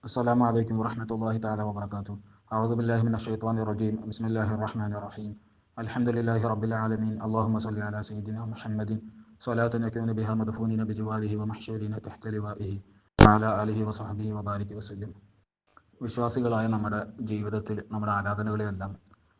السلام عليكم ورحمة الله تعالى وبركاته. أعوذ بالله من الشيطان الرجيم. بسم الله الرحمن الرحيم. الحمد لله رب العالمين. اللهم صل على سيدنا محمد صلاة يكون بها مدفونين بجواره ومحشورين تحت لوائه وعلى آله وصحبه وبارك وسلم. വിശ്വാസികളായ നമ്മുടെ ജീവിതത്തിൽ നമ്മുടെ ആരാധനകളെയെല്ലാം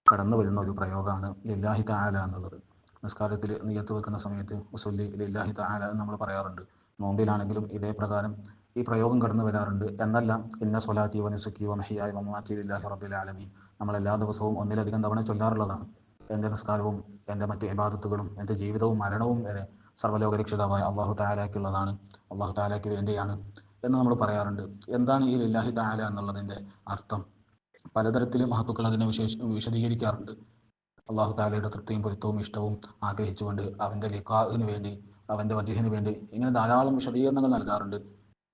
കടന്നു വരുന്ന ഒരു പ്രയോഗമാണ് ലില്ലാഹി തആല എന്നുള്ളത്. നിസ്കാരത്തിൽ നിയ്യത്ത് വെക്കുന്ന സമയത്ത് ഉസല്ലി ലില്ലാഹി തആല എന്ന് നമ്മൾ പറയാറുണ്ട്. നോമ്പിലാണെങ്കിലും ഇതേ പ്രകാരം ഈ പ്രയോഗം കടന്നു വരാറുണ്ട്. എന്നല്ല ഇന്ന സ്വലാത്തി വ നുസുക്കി വ മഹിയായ വ മമാത്തി ലില്ലാഹി റബ്ബിൽ ആലമീൻ നമ്മൾ എല്ലാ ദിവസവും ഒന്നിലധികം തവണ ചൊല്ലാറുള്ളതാണ്. എൻ്റെ നിസ്കാരവും എൻ്റെ മറ്റ് ഇബാദത്തുകളും എൻ്റെ ജീവിതവും മരണവും വരെ സർവ്വലോക രക്ഷിതാവായ അള്ളാഹു തആലയ്ക്കുള്ളതാണ്, അള്ളാഹു തആലയ്ക്ക് വേണ്ടിയാണ് എന്ന് നമ്മൾ പറയാറുണ്ട്. എന്താണ് ഈ ലില്ലാഹി തആല എന്നുള്ളതിൻ്റെ അർത്ഥം? പലതരത്തിൽ മഹത്തുക്കൾ അതിനെ വിശദീകരിക്കാറുണ്ട്. അള്ളാഹു താലയുടെ തൃപ്തിയും പൊരുത്തവും ഇഷ്ടവും ആഗ്രഹിച്ചുകൊണ്ട് അവൻ്റെ ലിഖാഇന് വേണ്ടി, അവൻ്റെ വജ്ഹിന് വേണ്ടി ഇങ്ങനെ ധാരാളം വിശദീകരണങ്ങൾ നൽകാറുണ്ട്.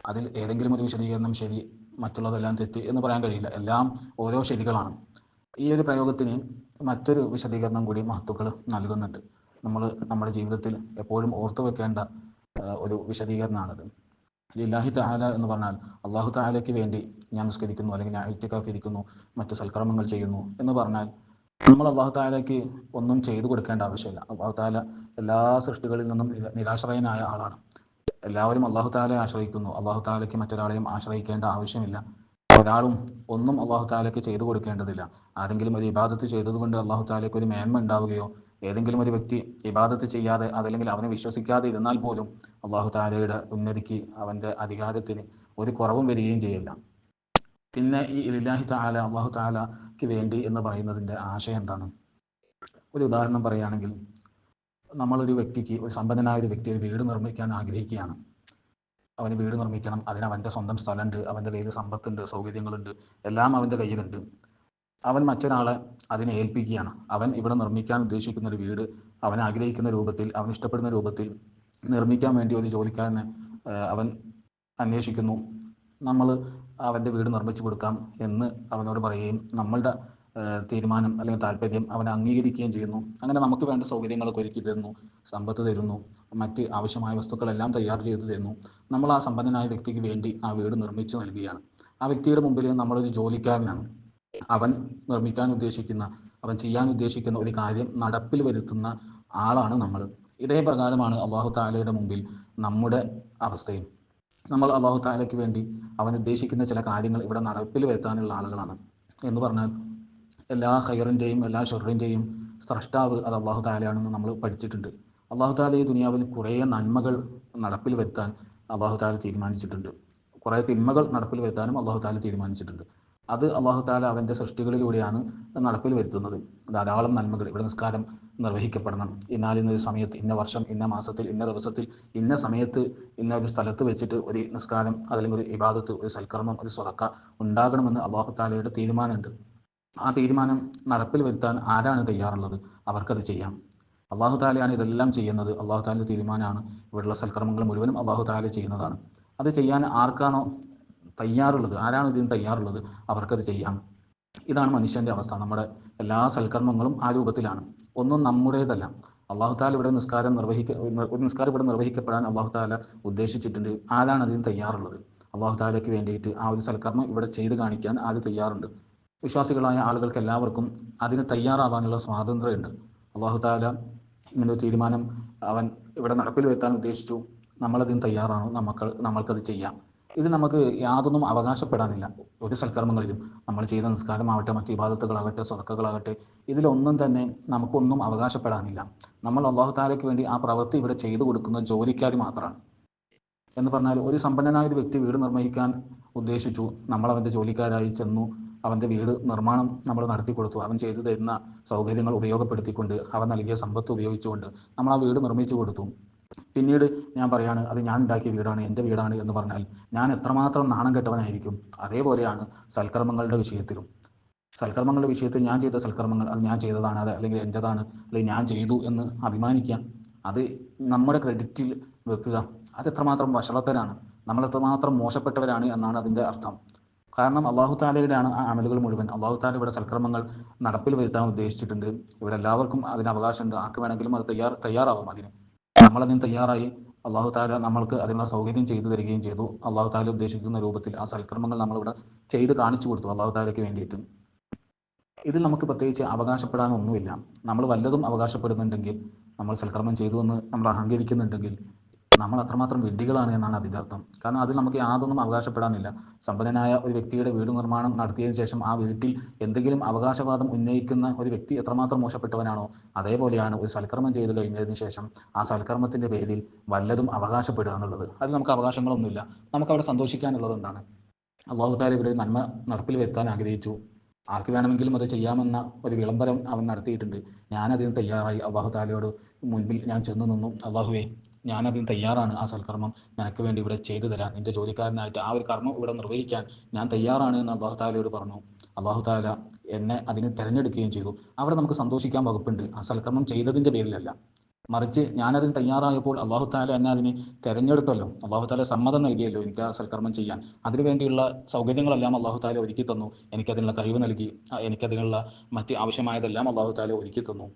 അതിൽ ഏതെങ്കിലും ഒരു വിശദീകരണം ശരി, മറ്റുള്ളതെല്ലാം തെറ്റ് എന്ന് പറയാൻ കഴിയില്ല. എല്ലാം ഓരോ ശരികളാണ്. ഈ ഒരു പ്രയോഗത്തിന് മറ്റൊരു വിശദീകരണം കൂടി മഹത്തുക്കൾ നൽകുന്നുണ്ട്. നമ്മൾ നമ്മുടെ ജീവിതത്തിൽ എപ്പോഴും ഓർത്തു വെക്കേണ്ട ഒരു വിശദീകരണമാണത്. ലില്ലാഹി തആല എന്ന് പറഞ്ഞാൽ അള്ളാഹു തആലയ്ക്ക് വേണ്ടി ഞാൻ നിസ്കരിക്കുന്നു, അല്ലെങ്കിൽ ഞാൻ ഇഅ്തികാഫ് ഇരിക്കുന്നു, മറ്റു സൽക്കർമ്മങ്ങൾ ചെയ്യുന്നു എന്ന് പറഞ്ഞാൽ നമ്മൾ അള്ളാഹു തആലയ്ക്ക് ഒന്നും ചെയ്തു കൊടുക്കേണ്ട ആവശ്യമില്ല. അള്ളാഹു തആല എല്ലാ സൃഷ്ടികളിൽ നിന്നും നിരാശ്രയനായ ആളാണ്. എല്ലാവരും അള്ളാഹു തആലയെ ആശ്രയിക്കുന്നു. അള്ളാഹു തആലയ്ക്ക് മറ്റൊരാളെയും ആശ്രയിക്കേണ്ട ആവശ്യമില്ല. ഒരാളും ഒന്നും അള്ളാഹു തആലയ്ക്ക് ചെയ്തു കൊടുക്കേണ്ടതില്ല. ആരെങ്കിലും ഒരു ഇബാദത്ത് ചെയ്തതുകൊണ്ട് അള്ളാഹു തആലയ്ക്ക് ഒരു മേന്മ ഉണ്ടാവുകയോ, ഏതെങ്കിലും ഒരു വ്യക്തി ഇബാദത്ത് ചെയ്യാതെ അതല്ലെങ്കിൽ അവനെ വിശ്വസിക്കാതെ ഇരുന്നാൽ പോലും അള്ളാഹു തആലയുടെ ഉന്നതിക്ക്, അവൻ്റെ അധികാരത്തിന് ഒരു കുറവും വരികയും ചെയ്യില്ല. പിന്നെ ഈ ലില്ലാഹി തആല, അള്ളാഹു തആലയ്ക്ക് വേണ്ടി എന്ന് പറയുന്നതിൻ്റെ ആശയം എന്താണ്? ഒരു ഉദാഹരണം പറയുകയാണെങ്കിൽ, നമ്മളൊരു വ്യക്തിക്ക്, ഒരു സമ്പന്നനായ ഒരു വ്യക്തി ഒരു വീട് നിർമ്മിക്കാൻ ആഗ്രഹിക്കുകയാണ്. അവന് വീട് നിർമ്മിക്കണം, അതിന് അവൻ്റെ സ്വന്തം സ്ഥലമുണ്ട്, അവൻ്റെ കയ്യിൽ സമ്പത്തുണ്ട്, സൗകര്യങ്ങളുണ്ട്, എല്ലാം അവൻ്റെ കയ്യിലുണ്ട്. അവൻ മറ്റൊരാളെ അതിനെ ഏൽപ്പിക്കുകയാണ്. അവൻ ഇവിടെ നിർമ്മിക്കാൻ ഉദ്ദേശിക്കുന്ന ഒരു വീട് അവൻ ആഗ്രഹിക്കുന്ന രൂപത്തിൽ, അവൻ ഇഷ്ടപ്പെടുന്ന രൂപത്തിൽ നിർമ്മിക്കാൻ വേണ്ടി ഒരു ജോലിക്കാരനെ അവൻ അന്വേഷിക്കുന്നു. നമ്മൾ അവൻ്റെ വീട് നിർമ്മിച്ചു കൊടുക്കാം എന്ന് അവനോട് പറയുകയും നമ്മളുടെ തീരുമാനം അല്ലെങ്കിൽ താല്പര്യം അവൻ അംഗീകരിക്കുകയും ചെയ്യുന്നു. അങ്ങനെ നമുക്ക് വേണ്ട സൗകര്യങ്ങളൊക്കെ ഒരുക്കി തരുന്നു, സമ്പത്ത് തരുന്നു, മറ്റ് ആവശ്യമായ വസ്തുക്കളെല്ലാം തയ്യാർ ചെയ്തു തരുന്നു. നമ്മൾ ആ സമ്പന്നനായ വ്യക്തിക്ക് വേണ്ടി ആ വീട് നിർമ്മിച്ചു നൽകുകയാണ്. ആ വ്യക്തിയുടെ മുമ്പിൽ നമ്മളൊരു ജോലിക്കാരനാണ്. അവൻ നിർമ്മിക്കാൻ ഉദ്ദേശിക്കുന്ന, അവൻ ചെയ്യാൻ ഉദ്ദേശിക്കുന്ന ഒരു കാര്യം നടപ്പിൽ വരുത്തുന്ന ആളാണ് നമ്മൾ. ഇതേ പ്രകാരമാണ് അള്ളാഹു തആലയുടെ മുമ്പിൽ നമ്മുടെ അവസ്ഥയും. നമ്മൾ അള്ളാഹു തആലയ്ക്ക് വേണ്ടി അവൻ ഉദ്ദേശിക്കുന്ന ചില കാര്യങ്ങൾ ഇവിടെ നടപ്പിൽ വരുത്താനുള്ള ആളുകളാണ്. എന്ന് പറഞ്ഞാൽ എല്ലാ ഖൈറിൻ്റെയും എല്ലാ ഷെറിൻ്റെയും സ്രഷ്ടാവ് അത് അള്ളാഹു തആലയാണെന്ന് നമ്മൾ പഠിച്ചിട്ടുണ്ട്. അള്ളാഹു തആല ഈ ദുനിയാവിൽ കുറേ നന്മകൾ നടപ്പിൽ വരുത്താൻ അള്ളാഹു തആല തീരുമാനിച്ചിട്ടുണ്ട്. കുറേ തിന്മകൾ നടപ്പിൽ വരുത്താനും അള്ളാഹു തആല തീരുമാനിച്ചിട്ടുണ്ട്. അത് അള്ളാഹു തആല അവൻ്റെ സൃഷ്ടികളിലൂടെയാണ് നടപ്പിൽ വരുത്തുന്നത്. ധാരാളം നന്മകൾ, ഇവിടെ നിസ്കാരം നിർവഹിക്കപ്പെടണം, ഇന്നാലിന്നൊരു സമയത്ത്, ഇന്ന വർഷം, ഇന്ന മാസത്തിൽ, ഇന്ന ദിവസത്തിൽ, ഇന്ന സമയത്ത്, ഇന്ന ഒരു സ്ഥലത്ത് വെച്ചിട്ട് ഒരു നിസ്കാരം അല്ലെങ്കിൽ ഒരു ഇബാദത്ത്, ഒരു സൽക്കർമ്മം, ഒരു സ്വതക്ക ഉണ്ടാകണമെന്ന് അള്ളാഹു തആലയുടെ തീരുമാനമുണ്ട്. ആ തീരുമാനം നടപ്പിൽ വരുത്താൻ ആരാണ് തയ്യാറുള്ളത്? അവർക്കത് ചെയ്യാം. അള്ളാഹു തആലയാണ് ഇതെല്ലാം ചെയ്യുന്നത്. അള്ളാഹു തആലയുടെ തീരുമാനമാണ്. ഇവിടെയുള്ള സൽക്കർമ്മങ്ങൾ മുഴുവനും അള്ളാഹു തആല ചെയ്യുന്നതാണ്. അത് ചെയ്യാൻ ആർക്കാണോ തയ്യാറുള്ളത്, ആരാണ് ഇതിന് തയ്യാറുള്ളത്, അവർക്കത് ചെയ്യാം. ഇതാണ് മനുഷ്യൻ്റെ അവസ്ഥ. നമ്മുടെ എല്ലാ സൽക്കർമ്മങ്ങളും ആ രൂപത്തിലാണ്. ഒന്നും നമ്മുടേതല്ല. അള്ളാഹു തആല ഇവിടെ ഒരു നിസ്കാരം ഇവിടെ നിർവഹിക്കപ്പെടാൻ അള്ളാഹു തആല ഉദ്ദേശിച്ചിട്ടുണ്ട്. ആരാണ് അതിന് തയ്യാറുള്ളത്? അള്ളാഹു തആലയ്ക്ക് വേണ്ടിയിട്ട് ആ ഒരു സൽക്കർമ്മം ഇവിടെ ചെയ്ത് കാണിക്കാൻ ആര് തയ്യാറുണ്ട്? വിശ്വാസികളായ ആളുകൾക്ക് എല്ലാവർക്കും അതിന് തയ്യാറാവാനുള്ള സ്വാതന്ത്ര്യമുണ്ട്. അള്ളാഹു തആല ഇങ്ങനെ ഒരു തീരുമാനം അവൻ ഇവിടെ നടപ്പിൽ വരുത്താൻ ഉദ്ദേശിച്ചു, നമ്മളതിന് തയ്യാറാണോ? നമ്മൾക്കത് ചെയ്യാം. ഇത് നമുക്ക് യാതൊന്നും അവകാശപ്പെടാനില്ല. ഒരു സൽക്കർമ്മങ്ങളിലും, നമ്മൾ ചെയ്ത നിസ്കാരമാവട്ടെ, മറ്റ് ഇബാദത്തുകളാകട്ടെ, സ്വതക്കകളാകട്ടെ, ഇതിലൊന്നും തന്നെ നമുക്കൊന്നും അവകാശപ്പെടാനില്ല. നമ്മൾ അള്ളാഹു തആലയ്ക്ക് വേണ്ടി ആ പ്രവൃത്തി ഇവിടെ ചെയ്തു കൊടുക്കുന്ന ജോലിക്കാർ മാത്രമാണ്. എന്ന് പറഞ്ഞാൽ, ഒരു സമ്പന്നനായ ഒരു വ്യക്തി വീട് നിർമ്മിക്കാൻ ഉദ്ദേശിച്ചു, നമ്മൾ അവൻ്റെ ജോലിക്കാരായി ചെന്നു, അവൻ്റെ വീട് നിർമ്മാണം നമ്മൾ നടത്തി കൊടുത്തു. അവൻ ചെയ്തു തരുന്ന സൗകര്യങ്ങൾ ഉപയോഗപ്പെടുത്തിക്കൊണ്ട്, അവൻ നൽകിയ സമ്പത്ത് ഉപയോഗിച്ചുകൊണ്ട് നമ്മൾ ആ വീട് നിർമ്മിച്ചു കൊടുത്തു. പിന്നീട് ഞാൻ പറയാണ്, അത് ഞാൻ ഉണ്ടാക്കിയ വീടാണ്, എൻ്റെ വീടാണ് എന്ന് പറഞ്ഞാൽ ഞാൻ എത്രമാത്രം നാണം കെട്ടവനായിരിക്കും. അതേപോലെയാണ് സൽക്കർമ്മങ്ങളുടെ വിഷയത്തിലും. സൽക്കർമ്മങ്ങളുടെ വിഷയത്തിൽ ഞാൻ ചെയ്ത സൽക്കർമ്മങ്ങൾ അത് ഞാൻ ചെയ്തതാണ്, അത് അല്ലെങ്കിൽ എൻ്റെതാണ്, അല്ലെങ്കിൽ ഞാൻ ചെയ്തു എന്ന് അഭിമാനിക്കാം, അത് നമ്മുടെ ക്രെഡിറ്റിൽ വെക്കുക, അത് എത്രമാത്രം വഷളത്തരാണ്, നമ്മൾ എത്രമാത്രം മോശപ്പെട്ടവരാണ് എന്നാണ് അതിൻ്റെ അർത്ഥം. കാരണം അള്ളാഹു താലയുടെയാണ് ആ അമലുകൾ മുഴുവൻ. അള്ളാഹു താല ഇവിടെ സൽക്കർമ്മങ്ങൾ നടപ്പിൽ വരുത്താൻ ഉദ്ദേശിച്ചിട്ടുണ്ട്. ഇവിടെ എല്ലാവർക്കും അതിന് അവകാശമുണ്ട്. ആർക്ക് വേണമെങ്കിലും അത് തയ്യാറാവും. നമ്മളതിന് തയ്യാറായി അള്ളാഹു താല നമ്മൾക്ക് അതിനുള്ള സൗകര്യം ചെയ്തു തരികയും ചെയ്തു. അള്ളാഹു താല ഉദ്ദേശിക്കുന്ന രൂപത്തിൽ ആ സൽക്കർമ്മങ്ങൾ നമ്മളിവിടെ ചെയ്ത് കാണിച്ചു കൊടുത്തു അള്ളാഹു താലയ്ക്ക് വേണ്ടിയിട്ട്. ഇതിൽ നമുക്ക് പ്രത്യേകിച്ച് അവകാശപ്പെടാനൊന്നുമില്ല. നമ്മൾ വല്ലതും അവകാശപ്പെടുന്നുണ്ടെങ്കിൽ, നമ്മൾ സൽക്കർമ്മം ചെയ്തു എന്ന് നമ്മൾ അഹങ്കരിക്കുന്നുണ്ടെങ്കിൽ, നമ്മൾ അത്രമാത്രം വിഡ്ഢികളാണ് എന്നാണ് അതിൻ്റെ അർത്ഥം. കാരണം അതിൽ നമുക്ക് യാതൊന്നും അവകാശപ്പെടാനില്ല. സമ്പന്നനായ ഒരു വ്യക്തിയുടെ വീട് നിർമ്മാണം നടത്തിയതിനു ശേഷം ആ വീട്ടിൽ എന്തെങ്കിലും അവകാശവാദം ഉന്നയിക്കുന്ന ഒരു വ്യക്തി എത്രമാത്രം മോശപ്പെട്ടവനാണോ, അതേപോലെയാണ് ഒരു സൽക്കർമ്മം ചെയ്തു കഴിഞ്ഞതിന് ശേഷം ആ സൽക്കർമ്മത്തിൻ്റെ പേരിൽ വല്ലതും അവകാശപ്പെടുക എന്നുള്ളത്. അതിൽ നമുക്ക് അവകാശങ്ങളൊന്നുമില്ല. നമുക്കവിടെ സന്തോഷിക്കാനുള്ളത് എന്താണ്? അള്ളാഹു താല ഇവിടെ നന്മ നടപ്പിൽ വരുത്താൻ ആഗ്രഹിച്ചു. ആർക്ക് വേണമെങ്കിലും അത് ചെയ്യാമെന്ന ഒരു വിളംബരം അവൻ നടത്തിയിട്ടുണ്ട്. ഞാനതിന് തയ്യാറായി അള്ളാഹു താലയോട് മുൻപിൽ ഞാൻ ചെന്ന് നിന്നു. അള്ളാഹുവേ, ഞാനതിന് തയ്യാറാണ്. ആ സൽക്കർമ്മം നിനക്ക് വേണ്ടി ഇവിടെ ചെയ്തു തരാൻ, നിൻ്റെ ജോലിക്കാരനായിട്ട് ആ ഒരു കർമ്മം ഇവിടെ നിർവഹിക്കാൻ ഞാൻ തയ്യാറാണ് എന്ന് അള്ളാഹു താലയോട് പറഞ്ഞു. അള്ളാഹു താല എന്നെ അതിന് തിരഞ്ഞെടുക്കുകയും ചെയ്തു. അവിടെ നമുക്ക് സന്തോഷിക്കാൻ വകുപ്പുണ്ട്. ആ സൽക്കർമ്മം ചെയ്തതിൻ്റെ പേരിലല്ല, മറിച്ച് ഞാനതിന് തയ്യാറായപ്പോൾ അള്ളാഹു താല എന്നെ അതിന് തിരഞ്ഞെടുത്തല്ലോ. അള്ളാഹു താല സമ്മതം നൽകിയല്ലോ എനിക്ക് ആ സൽക്കർമ്മം ചെയ്യാൻ. അതിനുവേണ്ടിയുള്ള സൗകര്യങ്ങളെല്ലാം അള്ളാഹു താല ഒരുക്കി തന്നു. എനിക്കതിനുള്ള കഴിവ് നൽകി. എനിക്കതിനുള്ള മറ്റ് ആവശ്യമായതെല്ലാം അള്ളാഹു താല ഒരുക്കി തന്നു.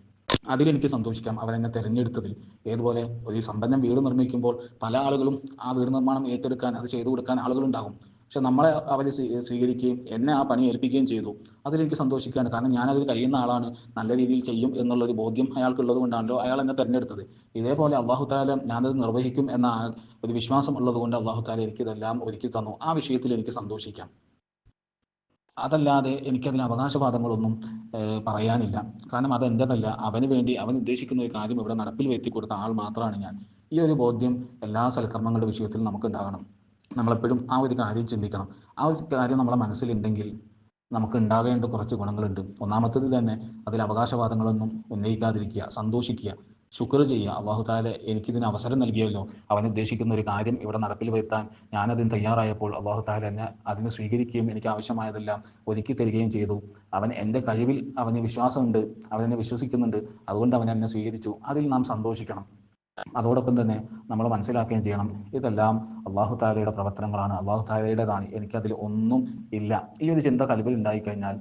അതിലെനിക്ക് സന്തോഷിക്കാം, അവൻ എന്നെ തിരഞ്ഞെടുത്തതിൽ. ഏതുപോലെ ഒരു സമ്പന്നം വീട് നിർമ്മിക്കുമ്പോൾ പല ആളുകളും ആ വീട് നിർമ്മാണം ഏറ്റെടുക്കാൻ, അത് ചെയ്തു കൊടുക്കാൻ ആളുകളുണ്ടാകും. പക്ഷെ നമ്മളെ അവർ സ്വീകരിക്കുകയും എന്നെ ആ പണി ഏൽപ്പിക്കുകയും ചെയ്തു. അതിലെനിക്ക് സന്തോഷിക്കുകയാണ്. കാരണം ഞാനതിൽ കഴിയുന്ന ആളാണ്, നല്ല രീതിയിൽ ചെയ്യും എന്നുള്ളൊരു ബോധ്യം അയാൾക്കുള്ളത് കൊണ്ടാണല്ലോ അയാൾ എന്നെ തിരഞ്ഞെടുത്തത്. ഇതേപോലെ അള്ളാഹു താല ഞാനത് നിർവഹിക്കും എന്ന ഒരു വിശ്വാസം ഉള്ളതുകൊണ്ട് അള്ളാഹു താല എനിക്കിതെല്ലാം ഒരുക്കി തന്നു. ആ വിഷയത്തിൽ എനിക്ക് സന്തോഷിക്കാം. അതല്ലാതെ എനിക്കതിന് അവകാശവാദങ്ങളൊന്നും പറയാനില്ല. കാരണം അതെൻ്റെതല്ല. അവന് വേണ്ടി അവൻ ഉദ്ദേശിക്കുന്ന ഒരു കാര്യം ഇവിടെ നടപ്പിൽ വരുത്തി കൊടുത്ത ആൾ മാത്രമാണ് ഞാൻ. ഈ ഒരു ബോധ്യം എല്ലാ സൽക്കർമ്മങ്ങളുടെ വിഷയത്തിൽ നമുക്കുണ്ടാകണം. നമ്മളെപ്പോഴും ആ ഒരു കാര്യം ചിന്തിക്കണം. ആ ഒരു കാര്യം നമ്മളെ മനസ്സിലുണ്ടെങ്കിൽ നമുക്ക് ഉണ്ടാകേണ്ട കുറച്ച് ഗുണങ്ങളുണ്ട്. ഒന്നാമത്തേത് തന്നെ അതിൽ അവകാശവാദങ്ങളൊന്നും ഉന്നയിക്കാതിരിക്കുക, സന്തോഷിക്കുക, ശുക്ർ ചെയ്യുക. അള്ളാഹു താല എനിക്കിതിന് അവസരം നൽകിയല്ലോ, അവൻ ഉദ്ദേശിക്കുന്ന ഒരു കാര്യം ഇവിടെ നടപ്പിൽ വരുത്താൻ ഞാനതിന് തയ്യാറായപ്പോൾ അള്ളാഹു താല എന്നെ അതിന് സ്വീകരിക്കുകയും എനിക്ക് ആവശ്യമായതെല്ലാം ഒരുക്കി തരികയും ചെയ്തു. അവൻ എൻ്റെ കഴിവിൽ അവന് വിശ്വാസമുണ്ട്, അവൻ എന്നെ വിശ്വസിക്കുന്നുണ്ട്, അതുകൊണ്ട് അവൻ എന്നെ സ്വീകരിച്ചു. അതിൽ നാം സന്തോഷിക്കണം. അതോടൊപ്പം തന്നെ നമ്മൾ മനസ്സിലാക്കുകയും ചെയ്യണം, ഇതെല്ലാം അള്ളാഹു താലയുടെ പ്രവർത്തനങ്ങളാണ്, അള്ളാഹു താലയുടേതാണ്, എനിക്കതിൽ ഒന്നും ഇല്ല. ഈ ഒരു ചിന്ത കൽബിൽ ഉണ്ടായിക്കഴിഞ്ഞാൽ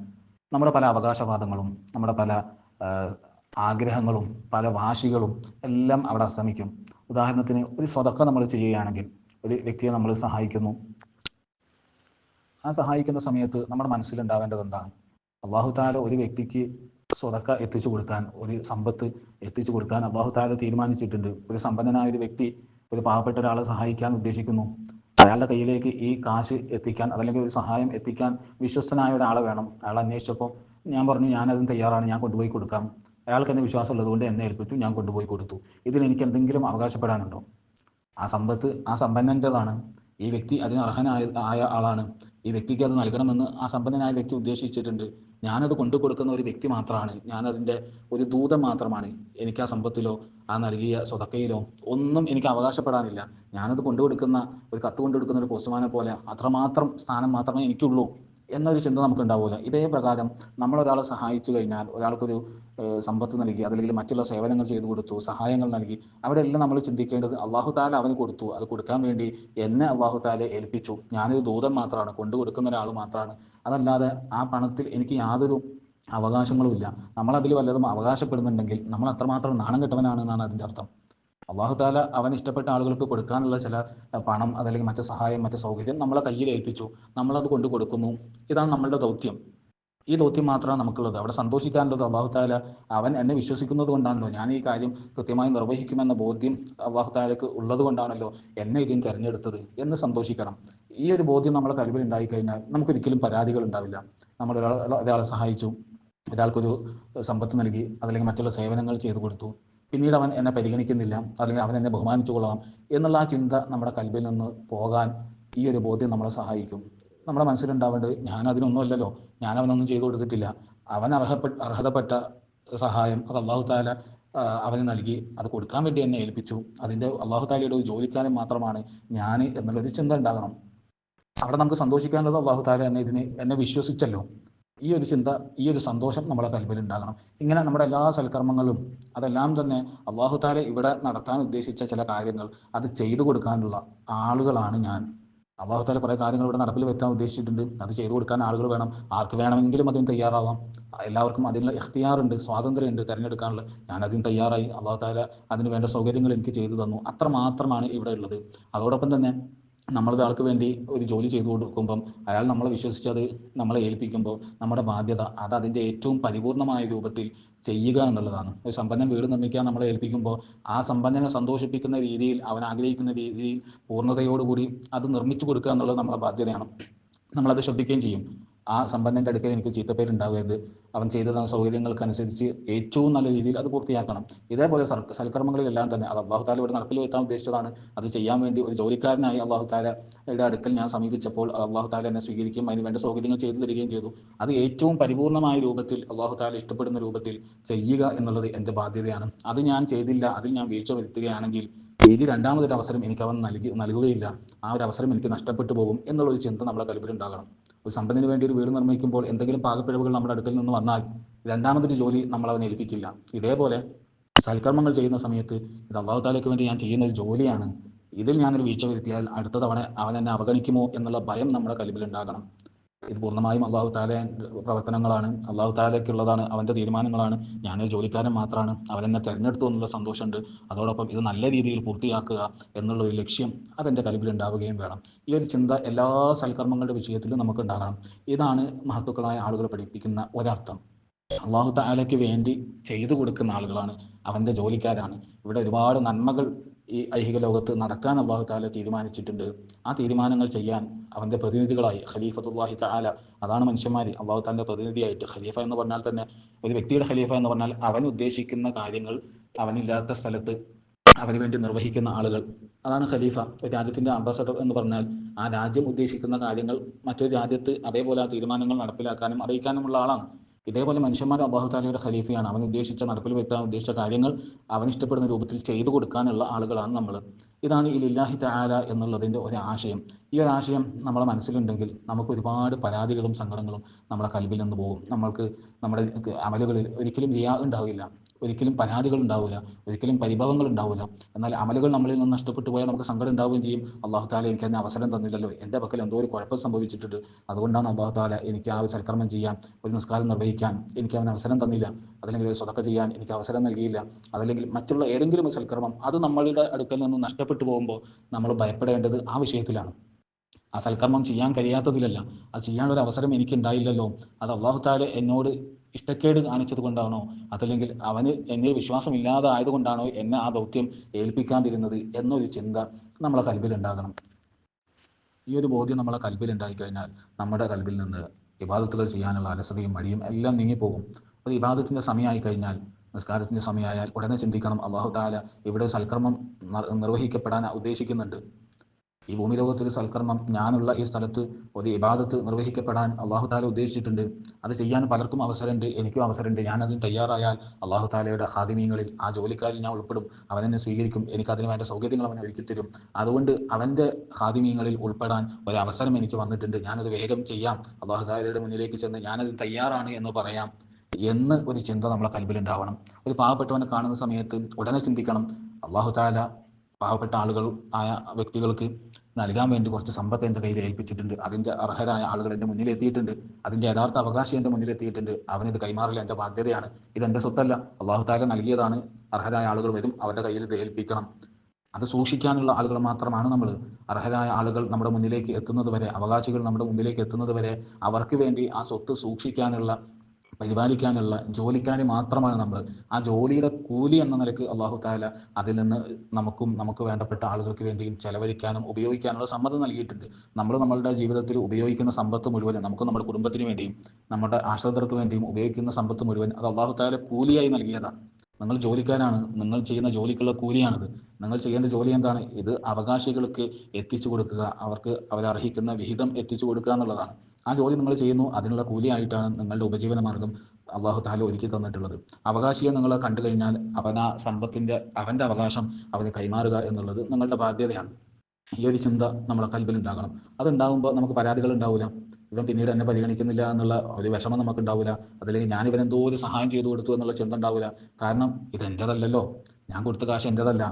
നമ്മുടെ പല അവകാശവാദങ്ങളും, നമ്മുടെ പല ആഗ്രഹങ്ങളും, പല വാശികളും എല്ലാം അവിടെ അസ്തമിക്കും. ഉദാഹരണത്തിന് ഒരു സ്വതക്ക നമ്മൾ ചെയ്യുകയാണെങ്കിൽ, ഒരു വ്യക്തിയെ നമ്മൾ സഹായിക്കുന്നു. ആ സഹായിക്കുന്ന സമയത്ത് നമ്മുടെ മനസ്സിലുണ്ടാവേണ്ടത് എന്താണ്? അള്ളാഹു താല ഒരു വ്യക്തിക്ക് സ്വതക്ക എത്തിച്ചു കൊടുക്കാൻ, ഒരു സമ്പത്ത് എത്തിച്ചു കൊടുക്കാൻ അള്ളാഹു താല തീരുമാനിച്ചിട്ടുണ്ട്. ഒരു സമ്പന്നനായ ഒരു വ്യക്തി ഒരു പാവപ്പെട്ട ഒരാളെ സഹായിക്കാൻ ഉദ്ദേശിക്കുന്നു. അയാളുടെ കയ്യിലേക്ക് ഈ കാശ് എത്തിക്കാൻ, അതല്ലെങ്കിൽ ഒരു സഹായം എത്തിക്കാൻ വിശ്വസ്തനായ ഒരാളെ വേണം. അയാൾ അന്വേഷിച്ചപ്പോൾ ഞാൻ പറഞ്ഞു ഞാനതിന് തയ്യാറാണ്, ഞാൻ കൊണ്ടുപോയി കൊടുക്കാം. അയാൾക്ക് എന്നെ വിശ്വാസം ഉള്ളതുകൊണ്ട് എന്നെ ഏൽപ്പിച്ചു, ഞാൻ കൊണ്ടുപോയി കൊടുത്തു. ഇതിൽ എനിക്ക് എന്തെങ്കിലും അവകാശപ്പെടാനുണ്ടോ? ആ സമ്പത്ത് ആ സമ്പന്നൻ്റെതാണ്. ഈ വ്യക്തി അതിന് അർഹനായ ആളാണ്. ഈ വ്യക്തിക്ക് അത് നൽകണമെന്ന് ആ സമ്പന്നനായ വ്യക്തി ഉദ്ദേശിച്ചിട്ടുണ്ട്. ഞാനത് കൊണ്ടു കൊടുക്കുന്ന ഒരു വ്യക്തി മാത്രമാണ്, ഞാനതിൻ്റെ ഒരു ദൂതൻ മാത്രമാണ്. എനിക്ക് ആ സമ്പത്തിലോ ആ നൽകിയ സ്വതക്കയിലോ ഒന്നും എനിക്ക് അവകാശപ്പെടാനില്ല. ഞാനത് കൊണ്ടുകൊടുക്കുന്ന, ഒരു കത്ത് കൊണ്ടുകൊടുക്കുന്ന ഒരു പോസ്റ്റ്മാനെ പോലെ അത്രമാത്രം സ്ഥാനം മാത്രമേ എനിക്കുള്ളൂ എന്നൊരു ചിന്ത നമുക്ക് ഉണ്ടാവില്ല. ഇതേ പ്രകാരം നമ്മളൊരാളെ സഹായിച്ചു കഴിഞ്ഞാൽ, ഒരാൾക്കൊരു സമ്പത്ത് നൽകി, അതല്ലെങ്കിൽ മറ്റുള്ള സേവനങ്ങൾ ചെയ്തു കൊടുത്തു, സഹായങ്ങൾ നൽകി, അവിടെയെല്ലാം നമ്മൾ ചിന്തിക്കേണ്ടത് അള്ളാഹു താല അവന് കൊടുത്തു, അത് കൊടുക്കാൻ വേണ്ടി എന്നെ അള്ളാഹു താല ഏൽപ്പിച്ചു. ഞാനൊരു ദൂതൻ മാത്രമാണ്, കൊണ്ടു കൊടുക്കുന്ന ഒരാൾ മാത്രമാണ്. അതല്ലാതെ ആ പണത്തിൽ എനിക്ക് യാതൊരു അവകാശങ്ങളുമില്ല. നമ്മളതിൽ വല്ലതും അവകാശപ്പെടുന്നുണ്ടെങ്കിൽ നമ്മൾ അത്രമാത്രം നാണം കെട്ടവനാണെന്നാണ് അതിൻ്റെ അർത്ഥം. അള്ളാഹു താല അവൻ ഇഷ്ടപ്പെട്ട ആളുകൾക്ക് കൊടുക്കാനുള്ള ചില പണം, അതല്ലെങ്കിൽ മറ്റു സഹായം, മറ്റു സൗകര്യം നമ്മളെ കയ്യിൽ ഏൽപ്പിച്ചു, നമ്മളത് കൊണ്ടു കൊടുക്കുന്നു. ഇതാണ് നമ്മളുടെ ദൗത്യം. ഈ ദൗത്യം മാത്രമാണ് നമുക്കുള്ളത്. അവിടെ സന്തോഷിക്കാനുള്ളത് അള്ളാഹു താല അവൻ എന്നെ വിശ്വസിക്കുന്നത് കൊണ്ടാണല്ലോ, ഞാൻ ഈ കാര്യം കൃത്യമായി നിർവഹിക്കുമെന്ന ബോധ്യം അള്ളാഹു താലക്ക് ഉള്ളത് കൊണ്ടാണല്ലോ എന്നെ ഇതിന് തിരഞ്ഞെടുത്തത് എന്ന് സന്തോഷിക്കണം. ഈ ഒരു ബോധ്യം നമ്മളെ കഴിവിൽ ഉണ്ടായിക്കഴിഞ്ഞാൽ നമുക്കൊരിക്കലും പരാതികൾ ഉണ്ടാവില്ല. നമ്മൾ ഒരാളെ സഹായിച്ചു, ഒരാൾക്കൊരു സമ്പത്ത് നൽകി, അതല്ലെങ്കിൽ മറ്റുള്ള സേവനങ്ങൾ ചെയ്തു കൊടുത്തു, പിന്നീട് അവൻ എന്നെ പരിഗണിക്കുന്നില്ല, അല്ലെങ്കിൽ അവൻ എന്നെ ബഹുമാനിച്ചു കൊള്ളാം എന്നുള്ള ആ ചിന്ത നമ്മുടെ കൽബിൽ നിന്ന് പോകാൻ ഈ ഒരു ബോധ്യം നമ്മളെ സഹായിക്കും. നമ്മുടെ മനസ്സിലുണ്ടാവേണ്ടത് ഞാൻ അതിനൊന്നുമല്ലല്ലോ, ഞാൻ അവനൊന്നും ചെയ്തു കൊടുത്തിട്ടില്ല, അവൻ അർഹതപ്പെട്ട സഹായം അത് അള്ളാഹു താല അവന് നൽകി, അത് കൊടുക്കാൻ വേണ്ടി എന്നെ ഏൽപ്പിച്ചു, അതിൻ്റെ അള്ളാഹു താലയുടെ ഒരു ജോലിക്കാരൻ മാത്രമാണ് ഞാൻ എന്നുള്ളൊരു ചിന്ത ഉണ്ടാകണം. അവിടെ നമുക്ക് സന്തോഷിക്കാനുള്ളത് അള്ളാഹു താല എന്നെ വിശ്വസിച്ചല്ലോ, ഈ ഒരു ചിന്ത, ഈ ഒരു സന്തോഷം നമ്മുടെ കൽബിൽ ഉണ്ടാകണം. ഇങ്ങനെ നമ്മുടെ എല്ലാ സൽക്കർമ്മങ്ങളും അതെല്ലാം തന്നെ അള്ളാഹു താല ഇവിടെ നടത്താൻ ഉദ്ദേശിച്ച ചില കാര്യങ്ങൾ അത് ചെയ്തു കൊടുക്കാനുള്ള ആളുകളാണ് ഞാൻ. അള്ളാഹു താല കുറേ കാര്യങ്ങൾ ഇവിടെ നടപ്പിൽ വരുത്താൻ ഉദ്ദേശിച്ചിട്ടുണ്ട്. അത് ചെയ്തു കൊടുക്കാൻ ആളുകൾ വേണം. ആർക്ക് വേണമെങ്കിലും അതിന് തയ്യാറാവാം. എല്ലാവർക്കും അതിനുള്ള ഇഖ്തിയാറുണ്ട്, സ്വാതന്ത്ര്യമുണ്ട് തിരഞ്ഞെടുക്കാനുള്ള. ഞാനതിന് തയ്യാറായി. അള്ളാഹു താല അതിന് വേണ്ട സൗകര്യങ്ങൾ എനിക്ക് ചെയ്തു തന്നു. അത്ര മാത്രമാണ് ഇവിടെ ഉള്ളത്. അതോടൊപ്പം തന്നെ നമ്മളൊരാൾക്ക് വേണ്ടി ഒരു ജോലി ചെയ്തു കൊടുക്കുമ്പം അയാൾ നമ്മളെ വിശ്വസിച്ച് അത് നമ്മളെ ഏൽപ്പിക്കുമ്പോൾ നമ്മുടെ ബാധ്യത അത് അതിൻ്റെ ഏറ്റവും പരിപൂർണമായ രൂപത്തിൽ ചെയ്യുക എന്നുള്ളതാണ്. ഒരു സമ്പന്നൻ വീട് നിർമ്മിക്കാൻ നമ്മളെ ഏൽപ്പിക്കുമ്പോൾ ആ സമ്പന്നനെ സന്തോഷിപ്പിക്കുന്ന രീതിയിൽ, അവൻ ആഗ്രഹിക്കുന്ന രീതിയിൽ പൂർണ്ണതയോടുകൂടി അത് നിർമ്മിച്ചു കൊടുക്കുക എന്നുള്ളത് നമ്മുടെ ബാധ്യതയാണ്. നമ്മളത് ശ്രദ്ധിക്കുകയും ചെയ്യും. ആ സമ്പന്നൻ്റെ അടുക്കൽ എനിക്ക് ചീത്തപ്പേരുണ്ടാവരുത്, അവൻ ചെയ്തു തന്ന സൗകര്യങ്ങൾക്കനുസരിച്ച് ഏറ്റവും നല്ല രീതിയിൽ അത് പൂർത്തിയാക്കണം. ഇതേപോലെ സൽക്കർമ്മങ്ങളിലെല്ലാം തന്നെ അത് അള്ളാഹു താല ഇവിടെ നടപ്പിൽ വരുത്താൻ ഉദ്ദേശിച്ചതാണ്. അത് ചെയ്യാൻ വേണ്ടി ഒരു ജോലിക്കാരനായി അള്ളാഹു താലയുടെ അടുക്കൽ ഞാൻ സമീപിച്ചപ്പോൾ അള്ളാഹു താല എന്നെ സ്വീകരിക്കുകയും അതിന് വേണ്ട സൗകര്യങ്ങൾ ചെയ്തു തരികയും ചെയ്തു. അത് ഏറ്റവും പരിപൂർണമായ രൂപത്തിൽ അള്ളാഹു താല ഇഷ്ടപ്പെടുന്ന രൂപത്തിൽ ചെയ്യുക എന്നുള്ളത് എൻ്റെ ബാധ്യതയാണ്. അത് ഞാൻ ചെയ്തില്ല, അതിൽ ഞാൻ വീഴ്ച വരുത്തുകയാണെങ്കിൽ ഇനി രണ്ടാമതൊരു അവസരം എനിക്ക് അവൻ നൽകുകയില്ല. ആ ഒരു അവസരം എനിക്ക് നഷ്ടപ്പെട്ടു പോകും എന്നുള്ളൊരു ചിന്ത നമ്മുടെ കൽബിലുണ്ടാകണം. ഒരു സമ്പന്നന് വേണ്ടി ഒരു വീട് നിർമ്മിക്കുമ്പോൾ എന്തെങ്കിലും പാകപ്പിഴവുകൾ നമ്മുടെ അടുക്കൽ നിന്ന് വന്നാൽ രണ്ടാമതൊരു ജോലി നമ്മൾ അവനെ ഏൽപ്പിക്കില്ല. ഇതേപോലെ സൽക്കർമ്മങ്ങൾ ചെയ്യുന്ന സമയത്ത് ഇത് അള്ളാഹു താലയ്ക്ക് വേണ്ടി ഞാൻ ചെയ്യുന്ന ഒരു ജോലിയാണ്, ഇതിൽ ഞാനൊരു വീഴ്ച വരുത്തിയാൽ അടുത്ത തവണ അവൻ എന്നെ അവഗണിക്കുമോ എന്നുള്ള ഭയം നമ്മുടെ കൽബിലുണ്ടാകണം. ഇത് പൂർണ്ണമായും അള്ളാഹു താല പ്രവർത്തനങ്ങളാണ്, അള്ളാഹു താലയ്ക്കുള്ളതാണ്, അവൻ്റെ തീരുമാനങ്ങളാണ്. ഞാനൊരു ജോലിക്കാരൻ മാത്രമാണ്, അവനെന്നെ തിരഞ്ഞെടുത്തു എന്നുള്ള സന്തോഷമുണ്ട്. അതോടൊപ്പം ഇത് നല്ല രീതിയിൽ പൂർത്തിയാക്കുക എന്നുള്ള ഒരു ലക്ഷ്യം അതെൻ്റെ കൽബിലുണ്ടാവുകയും വേണം. ഈ ഒരു ചിന്ത എല്ലാ സൽക്കർമ്മങ്ങളുടെ വിഷയത്തിലും നമുക്ക് ഉണ്ടാകണം. ഇതാണ് മഹത്തുക്കളായ ആളുകൾ പഠിപ്പിക്കുന്ന ഒരർത്ഥം. അള്ളാഹു തആലയ്ക്ക് വേണ്ടി ചെയ്തു കൊടുക്കുന്ന ആളുകളാണ് അവൻ്റെ ജോലിക്കാരാണ്. ഇവിടെ ഒരുപാട് നന്മകൾ ഈ ഐഹിക ലോകത്ത് നടക്കാൻ അള്ളാഹു തആല തീരുമാനിച്ചിട്ടുണ്ട്. ആ തീരുമാനങ്ങൾ ചെയ്യാൻ അവൻ്റെ പ്രതിനിധികളായി ഖലീഫത്തുല്ലാഹി തആല, അതാണ് മനുഷ്യന്മാർ അള്ളാഹു തആലയുടെ പ്രതിനിധിയായിട്ട്. ഖലീഫ എന്ന് പറഞ്ഞാൽ തന്നെ ഒരു വ്യക്തിയുടെ ഖലീഫ എന്ന് പറഞ്ഞാൽ അവൻ ഉദ്ദേശിക്കുന്ന കാര്യങ്ങൾ അവനില്ലാത്ത സ്ഥലത്ത് അവന് വേണ്ടി നിർവഹിക്കുന്ന ആളുകൾ, അതാണ് ഖലീഫ. ഒരു രാജ്യത്തിൻ്റെ അംബാസഡർ എന്ന് പറഞ്ഞാൽ ആ രാജ്യം ഉദ്ദേശിക്കുന്ന കാര്യങ്ങൾ മറ്റൊരു രാജ്യത്ത് അതേപോലെ ആ തീരുമാനങ്ങൾ നടപ്പിലാക്കാനും അറിയിക്കാനുമുള്ള ആളാണ്. ഇതേപോലെ മനുഷ്യന്മാർ അള്ളാഹു താലയുടെ ഖലീഫയാണ്. അവൻ ഉദ്ദേശിച്ച നടപ്പിൽ വരുത്താൻ ഉദ്ദേശിച്ച കാര്യങ്ങൾ അവൻ ഇഷ്ടപ്പെടുന്ന രൂപത്തിൽ ചെയ്തു കൊടുക്കാനുള്ള ആളുകളാണ് നമ്മൾ. ഇതാണ് ഈ ലില്ലാഹി തആല എന്നുള്ളതിൻ്റെ ഒരു ആശയം. ഈ ഒരു ആശയം നമ്മുടെ മനസ്സിലുണ്ടെങ്കിൽ നമുക്ക് ഒരുപാട് പരാതികളും സങ്കടങ്ങളും നമ്മളെ കൽബിൽ നിന്ന് പോകും. നമ്മൾക്ക് നമ്മുടെ അമലുകളിൽ ഒരിക്കലും റിയാ ഉണ്ടാവില്ല, ഒരിക്കലും പരാതികൾ ഉണ്ടാവില്ല, ഒരിക്കലും പരിഭവങ്ങൾ ഉണ്ടാവില്ല. എന്നാൽ അമലുകൾ നമ്മളിൽ നിന്ന് നഷ്ടപ്പെട്ടു പോയാൽ നമുക്ക് സങ്കടം ഉണ്ടാവുകയും ചെയ്യും. അള്ളാഹു താല എനിക്ക് അതിന് അവസരം തന്നില്ലല്ലോ, എൻ്റെ പക്കൽ എന്തോ ഒരു കുഴപ്പം സംഭവിച്ചിട്ടുണ്ട്, അതുകൊണ്ടാണ് അള്ളാഹു താല എനിക്ക് ആ ഒരു സൽക്കർമ്മം ചെയ്യാൻ, ഒരു നിസ്കാരം നിർവഹിക്കാൻ എനിക്ക് അവന് അവസരം തന്നില്ല, അതല്ലെങ്കിൽ ഒരു സ്വതക്ക ചെയ്യാൻ എനിക്ക് അവസരം നൽകിയില്ല, അതല്ലെങ്കിൽ മറ്റുള്ള ഏതെങ്കിലും ഒരു സൽക്കർമ്മം അത് നമ്മളുടെ അടുക്കൽ നിന്ന് നഷ്ടപ്പെട്ടു പോകുമ്പോൾ നമ്മൾ ഭയപ്പെടേണ്ടത് ആ വിഷയത്തിലാണ്. ആ സൽക്കർമ്മം ചെയ്യാൻ കഴിയാത്തതിലല്ല, അത് ചെയ്യാനൊരു അവസരം എനിക്കുണ്ടായില്ലല്ലോ, അത് അള്ളാഹു താല എന്നോട് ഇഷ്ടക്കേട് കാണിച്ചത് കൊണ്ടാണോ, അതല്ലെങ്കിൽ അവന് എന്നിൽ വിശ്വാസമില്ലാതെ ആയതുകൊണ്ടാണോ എന്നെ ആ ദൗത്യം ഏൽപ്പിക്കാതിരുന്നത് എന്നൊരു ചിന്ത നമ്മളെ കൽബിലുണ്ടാകണം. ഈ ഒരു ബോധ്യം നമ്മളെ കൽബിലുണ്ടായിക്കഴിഞ്ഞാൽ നമ്മുടെ കൽബിൽ നിന്ന് ഇബാദത്തുകൾ ചെയ്യാനുള്ള അലസതയും മടിയും എല്ലാം നീങ്ങിപ്പോകും. ഒരു ഇബാദത്തിൻ്റെ സമയമായി കഴിഞ്ഞാൽ, നിസ്കാരത്തിൻ്റെ സമയമായാൽ ഉടനെ ചിന്തിക്കണം, അള്ളാഹു താല ഇവിടെ സൽക്കർമ്മം നിർവഹിക്കപ്പെടാൻ ഉദ്ദേശിക്കുന്നുണ്ട്. ഈ ഭൂമി ലോകത്തൊരു സൽക്കർമ്മം, ഞാനുള്ള ഈ സ്ഥലത്ത് ഒരു ഇബാദത്ത് നിർവഹിക്കപ്പെടാൻ അള്ളാഹു താല ഉദ്ദേശിച്ചിട്ടുണ്ട്. അത് ചെയ്യാൻ പലർക്കും അവസരമുണ്ട്, എനിക്കും അവസരമുണ്ട്. ഞാനതിന് തയ്യാറായാൽ അള്ളാഹു താലയുടെ ഖാദിമീങ്ങളിൽ, ആ ജോലിക്കാരിൽ ഞാൻ ഉൾപ്പെടും. അവനെന്നെ സ്വീകരിക്കും, എനിക്ക് അതിന് വേണ്ട സൗകര്യങ്ങൾ അവൻ ഒരുക്കിത്തരും. അതുകൊണ്ട് അവൻ്റെ ഖാദിമീങ്ങളിൽ ഉൾപ്പെടാൻ ഒരു അവസരം എനിക്ക് വന്നിട്ടുണ്ട്, ഞാനത് വേഗം ചെയ്യാം, അള്ളാഹു താലയുടെ മുന്നിലേക്ക് ചെന്ന് ഞാനത് തയ്യാറാണ് എന്ന് പറയാം എന്ന് ഒരു ചിന്ത നമ്മളെ കൽബിലുണ്ടാവണം. ഒരു പാവപ്പെട്ടവനെ കാണുന്ന സമയത്ത് ഉടനെ ചിന്തിക്കണം, അള്ളാഹു താല പാവപ്പെട്ട ആളുകൾ ആയ വ്യക്തികൾക്ക് നൽകാൻ വേണ്ടി കുറച്ച് സമ്പത്ത് എൻ്റെ കയ്യിൽ ഏൽപ്പിച്ചിട്ടുണ്ട്, അതിൻ്റെ അർഹരായ ആളുകൾ എൻ്റെ മുന്നിൽ എത്തിയിട്ടുണ്ട്, അതിൻ്റെ യഥാർത്ഥ അവകാശി എൻ്റെ മുന്നിൽ എത്തിയിട്ടുണ്ട്, അവനിത് കൈമാറൽ എൻ്റെ ബാധ്യതയാണ്. ഇതെൻ്റെ സ്വത്തല്ല, അള്ളാഹു താല നൽകിയതാണ്. അർഹരായ ആളുകൾ വരും, അവരുടെ കയ്യിൽ ഇത് ഏൽപ്പിക്കണം. അത് സൂക്ഷിക്കാനുള്ള ആളുകൾ മാത്രമാണ് നമ്മൾ. അർഹരായ ആളുകൾ നമ്മുടെ മുന്നിലേക്ക് എത്തുന്നത് വരെ, അവകാശികൾ നമ്മുടെ മുമ്പിലേക്ക് എത്തുന്നത് വരെ അവർക്ക് വേണ്ടി ആ സ്വത്ത് സൂക്ഷിക്കാനുള്ള, പരിപാലിക്കാനുള്ള ജോലിക്കാരെ മാത്രമാണ് നമ്മൾ. ആ ജോലിയുടെ കൂലി എന്ന നിലക്ക് അള്ളാഹു താല അതിൽ നിന്ന് നമുക്കും നമുക്ക് വേണ്ടപ്പെട്ട ആളുകൾക്ക് വേണ്ടിയും ചെലവഴിക്കാനും ഉപയോഗിക്കാനുള്ള സമ്മതം നൽകിയിട്ടുണ്ട്. നമ്മൾ നമ്മളുടെ ജീവിതത്തിൽ ഉപയോഗിക്കുന്ന സമ്പത്ത് മുഴുവൻ, നമുക്ക് നമ്മുടെ കുടുംബത്തിന് വേണ്ടിയും നമ്മുടെ ആശ്രിതർക്ക് വേണ്ടിയും ഉപയോഗിക്കുന്ന സമ്പത്ത് മുഴുവൻ അത് അള്ളാഹു താല കൂലിയായി നൽകിയതാണ്. നിങ്ങൾ ജോലിക്കാരാണ്, നിങ്ങൾ ചെയ്യുന്ന ജോലിക്കുള്ള കൂലിയാണിത്. നിങ്ങൾ ചെയ്യേണ്ട ജോലി എന്താണ്? ഇത് അവകാശികൾക്ക് എത്തിച്ചു കൊടുക്കുക, അവർക്ക് അവരർഹിക്കുന്ന വിഹിതം എത്തിച്ചു കൊടുക്കുക എന്നുള്ളതാണ്. ആ ജോലി നിങ്ങൾ ചെയ്യുന്നു, അതിനുള്ള കൂലിയായിട്ടാണ് നിങ്ങളുടെ ഉപജീവന മാർഗം അള്ളാഹു താല ഒരുക്കി തന്നിട്ടുള്ളത്. അവകാശിയെ നിങ്ങൾ കണ്ടു കഴിഞ്ഞാൽ അവൻ ആ സമ്പത്തിൻ്റെ, അവൻ്റെ അവകാശം അവന് കൈമാറുക എന്നുള്ളത് നിങ്ങളുടെ ബാധ്യതയാണ്. ഈ ഒരു ചിന്ത നമ്മളെ കൽബിലുണ്ടാകണം. അതുണ്ടാകുമ്പോൾ നമുക്ക് പരാതികൾ ഉണ്ടാവില്ല, ഇവൻ പിന്നീട് എന്നെ പരിഗണിക്കുന്നില്ല എന്നുള്ള ഒരു വിഷമം നമുക്ക് ഉണ്ടാവില്ല, അതല്ലെങ്കിൽ ഞാൻ ഇവനെന്തോ ഒരു സഹായം ചെയ്തു കൊടുത്തു എന്നുള്ള ചിന്ത ഉണ്ടാവില്ല. കാരണം ഇതെൻ്റെതല്ലല്ലോ, ഞാൻ കൊടുത്ത കാശ് എൻ്റെതല്ല,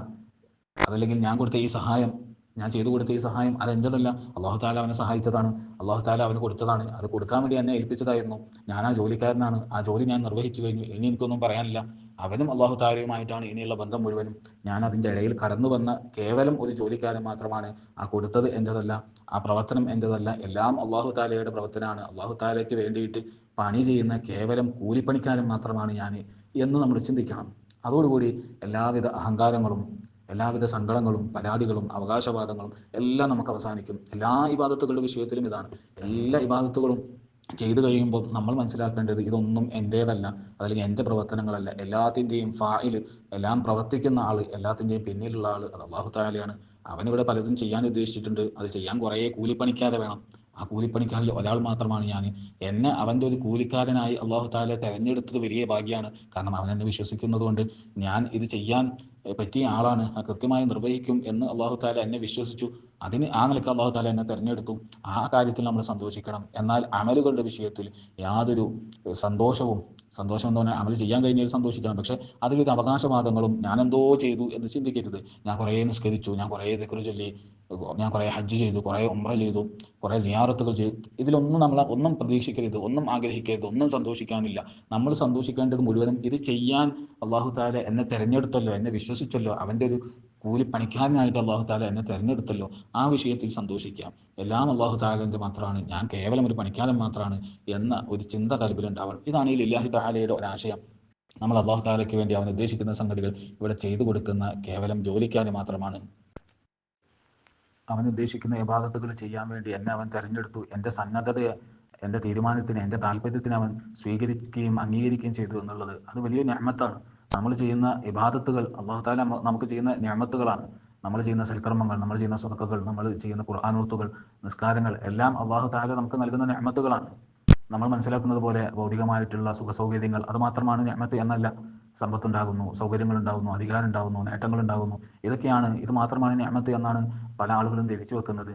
അതല്ലെങ്കിൽ ഞാൻ കൊടുത്ത ഈ സഹായം ഞാൻ ചെയ്തു കൊടുത്ത ഈ സഹായം അതെൻ്റെതല്ല, അള്ളാഹു താല അവനെ സഹായിച്ചതാണ്, അള്ളാഹു താല അവന് കൊടുത്തതാണ്. അത് കൊടുക്കാൻ വേണ്ടി എന്നെ ഏൽപ്പിച്ചതായിരുന്നു. ഞാൻ ആ ജോലിക്കാരനാണ്, ആ ജോലി ഞാൻ നിർവഹിച്ചു കഴിഞ്ഞു, ഇനി എനിക്കൊന്നും പറയാനില്ല. അവനും അള്ളാഹു താലയുമായിട്ടാണ് ഇനിയുള്ള ബന്ധം മുഴുവനും. ഞാൻ അതിൻ്റെ ഇടയിൽ കടന്നു വന്ന കേവലം ഒരു ജോലിക്കാരൻ മാത്രമാണ്. ആ കൊടുത്തത് എൻ്റെതല്ല, ആ പ്രവർത്തനം എൻ്റെതല്ല, എല്ലാം അള്ളാഹു താലയുടെ പ്രവർത്തനമാണ്. അള്ളാഹു താലയ്ക്ക് വേണ്ടിയിട്ട് പണി ചെയ്യുന്ന കേവലം കൂലിപ്പണിക്കാരൻ മാത്രമാണ് ഞാൻ എന്ന് നമ്മൾ ചിന്തിക്കണം. അതോടുകൂടി എല്ലാവിധ അഹങ്കാരങ്ങളും എല്ലാവിധ സങ്കടങ്ങളും പരാതികളും അവകാശവാദങ്ങളും എല്ലാം നമുക്ക് അവസാനിക്കും. എല്ലാ ഇബാദത്തുകളുടെ വിഷയത്തിലും ഇതാണ്. എല്ലാ ഇബാദത്തുകളും ചെയ്തു കഴിയുമ്പോൾ നമ്മൾ മനസ്സിലാക്കേണ്ടത് ഇതൊന്നും എൻ്റേതല്ല, അതല്ലെങ്കിൽ എൻ്റെ പ്രവർത്തനങ്ങളല്ല. എല്ലാത്തിൻ്റെയും ഫായിൽ, എല്ലാം പ്രവർത്തിക്കുന്ന ആൾ, എല്ലാത്തിൻ്റെയും പിന്നിലുള്ള ആൾ അത് അള്ളാഹു താലയാണ്. അവനിവിടെ പലതും ചെയ്യാൻ ഉദ്ദേശിച്ചിട്ടുണ്ട്. അത് ചെയ്യാൻ കുറേ കൂലിപ്പണിക്കാരെ വേണം. ആ കൂലിപ്പണിക്കാരിൽ ഒരാൾ മാത്രമാണ് ഞാൻ. എന്നെ അവൻ്റെ ഒരു കൂലിക്കാരനായി അള്ളാഹു താല തിരഞ്ഞെടുത്തത് വലിയ ഭാഗ്യമാണ്. കാരണം അവൻ എന്നെ വിശ്വസിക്കുന്നത് കൊണ്ട് ഞാൻ ഇത് ചെയ്യാൻ പറ്റിയ ആളാണ്, കൃത്യമായി നിർവഹിക്കും എന്ന് അള്ളാഹു താല എന്നെ വിശ്വസിച്ചു. അതിന് ആ നിലയ്ക്ക് അള്ളാഹു താല എന്നെ തിരഞ്ഞെടുത്തു. ആ കാര്യത്തിൽ നമ്മൾ സന്തോഷിക്കണം. എന്നാൽ അമലുകളുടെ വിഷയത്തിൽ യാതൊരു സന്തോഷം എന്ന് പറഞ്ഞാൽ അമൽ ചെയ്യാൻ കഴിഞ്ഞാൽ സന്തോഷിക്കണം. പക്ഷേ അതിലൊരു അവകാശവാദങ്ങളും ഞാൻ എന്തോ ചെയ്തു എന്ന് ചിന്തിക്കരുത്. ഞാൻ കുറേ നിസ്കരിച്ചു, ഞാൻ കുറേ ദിക്ർ ചൊല്ലി, ഞാൻ കുറേ ഹജ്ജ് ചെയ്തു, കുറേ ഉംറ ചെയ്തു, കുറേ സിയാറത്തുകൾ ചെയ്തു, ഇതിലൊന്നും നമ്മൾ ഒന്നും പ്രതീക്ഷിക്കരുത്, ഒന്നും ആഗ്രഹിക്കരുത്, ഒന്നും സന്തോഷിക്കാനില്ല. നമ്മൾ സന്തോഷിക്കേണ്ടത് മുഴുവനും ഇത് ചെയ്യാൻ അള്ളാഹു താല എന്നെ തിരഞ്ഞെടുത്തല്ലോ, എന്നെ വിശ്വസിച്ചല്ലോ, അവൻ്റെ ഒരു കൂലിപ്പണിക്കാരനായിട്ട് അള്ളാഹു താല എന്നെ തിരഞ്ഞെടുത്തല്ലോ, ആ വിഷയത്തിൽ സന്തോഷിക്കാം. എല്ലാം അള്ളാഹു താലൻ്റെ മാത്രമാണ്, ഞാൻ കേവലം ഒരു പണിക്കാരൻ മാത്രമാണ് എന്ന ഒരു ചിന്ത കൽബിലുണ്ടാവണം. ഇതാണ് ഈ ലില്ലാഹി തആലയുടെ ഒരാശയം. നമ്മൾ അള്ളാഹു താലയ്ക്ക് വേണ്ടി അവൻ ഉദ്ദേശിക്കുന്ന സംഗതികൾ ഇവിടെ ചെയ്തു കൊടുക്കുന്ന കേവലം ജോലിക്കാർ മാത്രമാണ്. അവൻ ഉദ്ദേശിക്കുന്ന ഇബാദത്തുകൾ ചെയ്യാൻ വേണ്ടി എന്നെ അവൻ തിരഞ്ഞെടുത്തു. എൻ്റെ സന്നദ്ധതയെ, എൻ്റെ തീരുമാനത്തിന്, എൻ്റെ താല്പര്യത്തിന് അവൻ സ്വീകരിക്കുകയും അംഗീകരിക്കുകയും ചെയ്തു എന്നുള്ളത് അത് വലിയ നിഅമത്താണ്. നമ്മൾ ചെയ്യുന്ന ഇബാദത്തുകൾ അള്ളാഹു താല നമുക്ക് ചെയ്യുന്ന നിഅമത്തുകളാണ്. നമ്മൾ ചെയ്യുന്ന സൽക്കർമ്മങ്ങൾ, നമ്മൾ ചെയ്യുന്ന സ്വതക്കകൾ, നമ്മൾ ചെയ്യുന്ന ഖുർആനൂത്തുകൾ, നിസ്കാരങ്ങൾ എല്ലാം അള്ളാഹു താല നമുക്ക് നൽകുന്ന നിഅമത്തുകളാണ്. നമ്മൾ മനസ്സിലാക്കുന്നത് പോലെ ഭൗതികമായിട്ടുള്ള സുഖസൗകര്യങ്ങൾ അത് മാത്രമാണ് നിഅമത്ത് എന്നല്ല. സമ്പത്തുണ്ടാകുന്നു, സൗകര്യങ്ങൾ ഉണ്ടാകുന്നു, അധികാരം ഉണ്ടാകുന്നു, നേട്ടങ്ങൾ ഉണ്ടാകുന്നു, ഇത് മാത്രമാണ് നിഅമത്ത് എന്നാണ് പല ആളുകളും ധരിച്ചു വെക്കുന്നത്.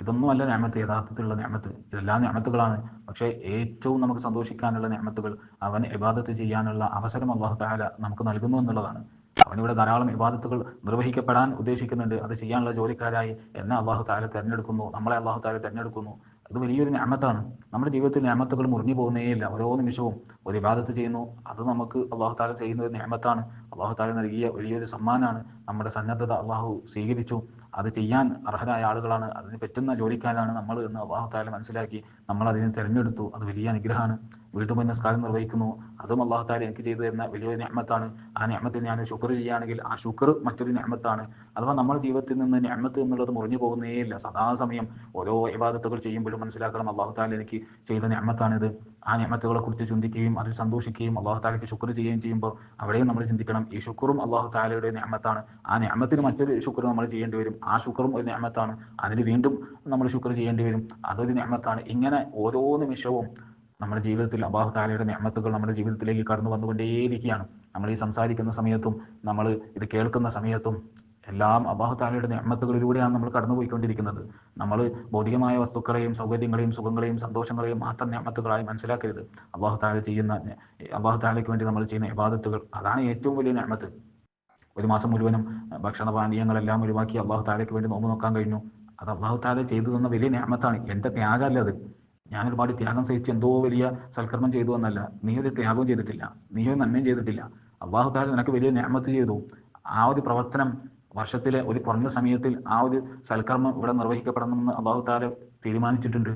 ഇതൊന്നുമല്ല നിഅമത്ത്, യഥാർത്ഥത്തിലുള്ള നിഅമത്ത്. ഇതെല്ലാം നിഅമത്തുകളാണ്. പക്ഷേ ഏറ്റവും നമുക്ക് സന്തോഷിക്കാനുള്ള നിഅമത്തുകൾ അവൻ ഇബാദത്ത് ചെയ്യാനുള്ള അവസരം അള്ളാഹു തആല നമുക്ക് നൽകുന്നു എന്നുള്ളതാണ്. അവനിവിടെ ധാരാളം ഇബാദത്തുകൾ നിർവഹിക്കപ്പെടാൻ ഉദ്ദേശിക്കുന്നുണ്ട്. അത് ചെയ്യാനുള്ള ജോലിക്കാരായി എന്നെ അള്ളാഹു തആല തിരഞ്ഞെടുക്കുന്നു, നമ്മളെ അള്ളാഹു തആല തിരഞ്ഞെടുക്കുന്നു. അത് വലിയൊരു നിഅമത്താണ്. നമ്മുടെ ജീവിതത്തിൽ നിഅമത്തുകൾ മുറിഞ്ഞു പോകുന്നേയില്ല. ഓരോ നിമിഷവും ഒരു ഇബാദത്ത് ചെയ്യുന്നു, അത് നമുക്ക് അള്ളാഹു തആല ചെയ്യുന്ന ഒരു നിഅമത്താണ്. അള്ളാഹു തആല നൽകിയ വലിയൊരു സമ്മാനമാണ്. നമ്മുടെ സന്നദ്ധത അള്ളാഹു സ്വീകരിച്ചു. അത് ചെയ്യാൻ അർഹരായ ആളുകളാണ്, അതിന് പറ്റുന്ന ജോലിക്കാരാണ് നമ്മൾ എന്ന് അള്ളാഹു തആല മനസ്സിലാക്കി നമ്മൾ അതിനെ തിരഞ്ഞെടുത്തു. അത് വലിയ അനുഗ്രഹമാണ്. വീട്ടുമുൻ നിസ്കാരം നിർവഹിക്കുന്നു, അതും അള്ളാഹു തആല എനിക്ക് ചെയ്തു തരുന്ന വലിയൊരു നിഅമത്താണ്. ആ നിഅമത്തിന് ഞാൻ ശുക്ർ ചെയ്യുകയാണെങ്കിൽ ആ ശുക്ർ മറ്റൊരു നിഅമത്താണ്. അഥവാ നമ്മുടെ ജീവിതത്തിൽ നിന്ന് നിഅമത്ത് എന്നുള്ളത് മുറിഞ്ഞു പോകുന്നേയില്ല. സദാസമയം ഓരോ ഇബാദത്തുകൾ ചെയ്യുമ്പോഴും മനസ്സിലാക്കണം, അള്ളാഹു തആല എനിക്ക് ചെയ്ത നിഅമത്താണിത്. ആ നിഅമത്തുകളെ കുറിച്ച് ചിന്തിക്കുകയും അതിൽ സന്തോഷിക്കുകയും അള്ളാഹു തആലയ്ക്ക് ശുക്ർ ചെയ്യുകയും ചെയ്യുമ്പോൾ അവിടെയും നമ്മൾ ചിന്തിക്കണം, ഈ ശുക്റും അള്ളാഹു തആലയുടെ നിഅമത്താണ്. ആ നിഅമത്തിന് മറ്റൊരു ശുക്ർ നമ്മൾ ചെയ്യേണ്ടി വരും. ആ ശുക്റും ഒരു നിഅമത്താണ്. അതിന് വീണ്ടും നമ്മൾ ശുക്ർ ചെയ്യേണ്ടി വരും. അതൊരു നിഅമത്താണ്. ഇങ്ങനെ ഓരോ നിമിഷവും നമ്മുടെ ജീവിതത്തിൽ അല്ലാഹു തആലയുടെ നിഅമത്തുകൾ നമ്മുടെ ജീവിതത്തിലേക്ക് കടന്നു വന്നുകൊണ്ടേയിരിക്കുകയാണ്. നമ്മൾ ഈ സംസാരിക്കുന്ന സമയത്തും നമ്മൾ ഇത് കേൾക്കുന്ന സമയത്തും എല്ലാം അല്ലാഹു തആലയുടെ നിഅമത്തുകളിലൂടെയാണ് നമ്മൾ കടന്നുപോയിക്കൊണ്ടിരിക്കുന്നത്. നമ്മൾ ഭൗതികമായ വസ്തുക്കളെയും സൗകര്യങ്ങളെയും സുഖങ്ങളെയും സന്തോഷങ്ങളെയും മാത്രം നിഅമത്തുകളായി മനസ്സിലാക്കരുത്. അല്ലാഹു തആലയ്ക്ക് വേണ്ടി നമ്മൾ ചെയ്യുന്ന ഇബാദത്തുകൾ, അതാണ് ഏറ്റവും വലിയ നിഅമത്ത്. ഒരു മാസം മുഴുവനും ഭക്ഷണപാനീയങ്ങളെല്ലാം ഒഴിവാക്കി അല്ലാഹു തആലയ്ക്ക് വേണ്ടി നോമ്പ് നോക്കാൻ കഴിഞ്ഞു. അത് അല്ലാഹു തആല ചെയ്തു തന്ന വലിയ നിഅമത്താണ്. എൻ്റെ ത്യാഗമല്ല അത്. ഞാൻ ഒരുപാട് ത്യാഗം സഹിച്ച് എന്തോ വലിയ സൽക്കർമ്മം ചെയ്തു എന്നല്ല. നീ ഒരു ത്യാഗവും ചെയ്തിട്ടില്ല, നീ ഒരു നന്മയും ചെയ്തിട്ടില്ല. അല്ലാഹു തആല നിനക്ക് വലിയ നിഅമത്ത് ചെയ്തു. ആ ഒരു പ്രവർത്തനം വർഷത്തിലെ ഒരു കുറഞ്ഞ സമയത്തിൽ ആ ഒരു സൽക്കർമ്മം ഇവിടെ നിർവഹിക്കപ്പെടണമെന്ന് അല്ലാഹു തആല തീരുമാനിച്ചിട്ടുണ്ട്.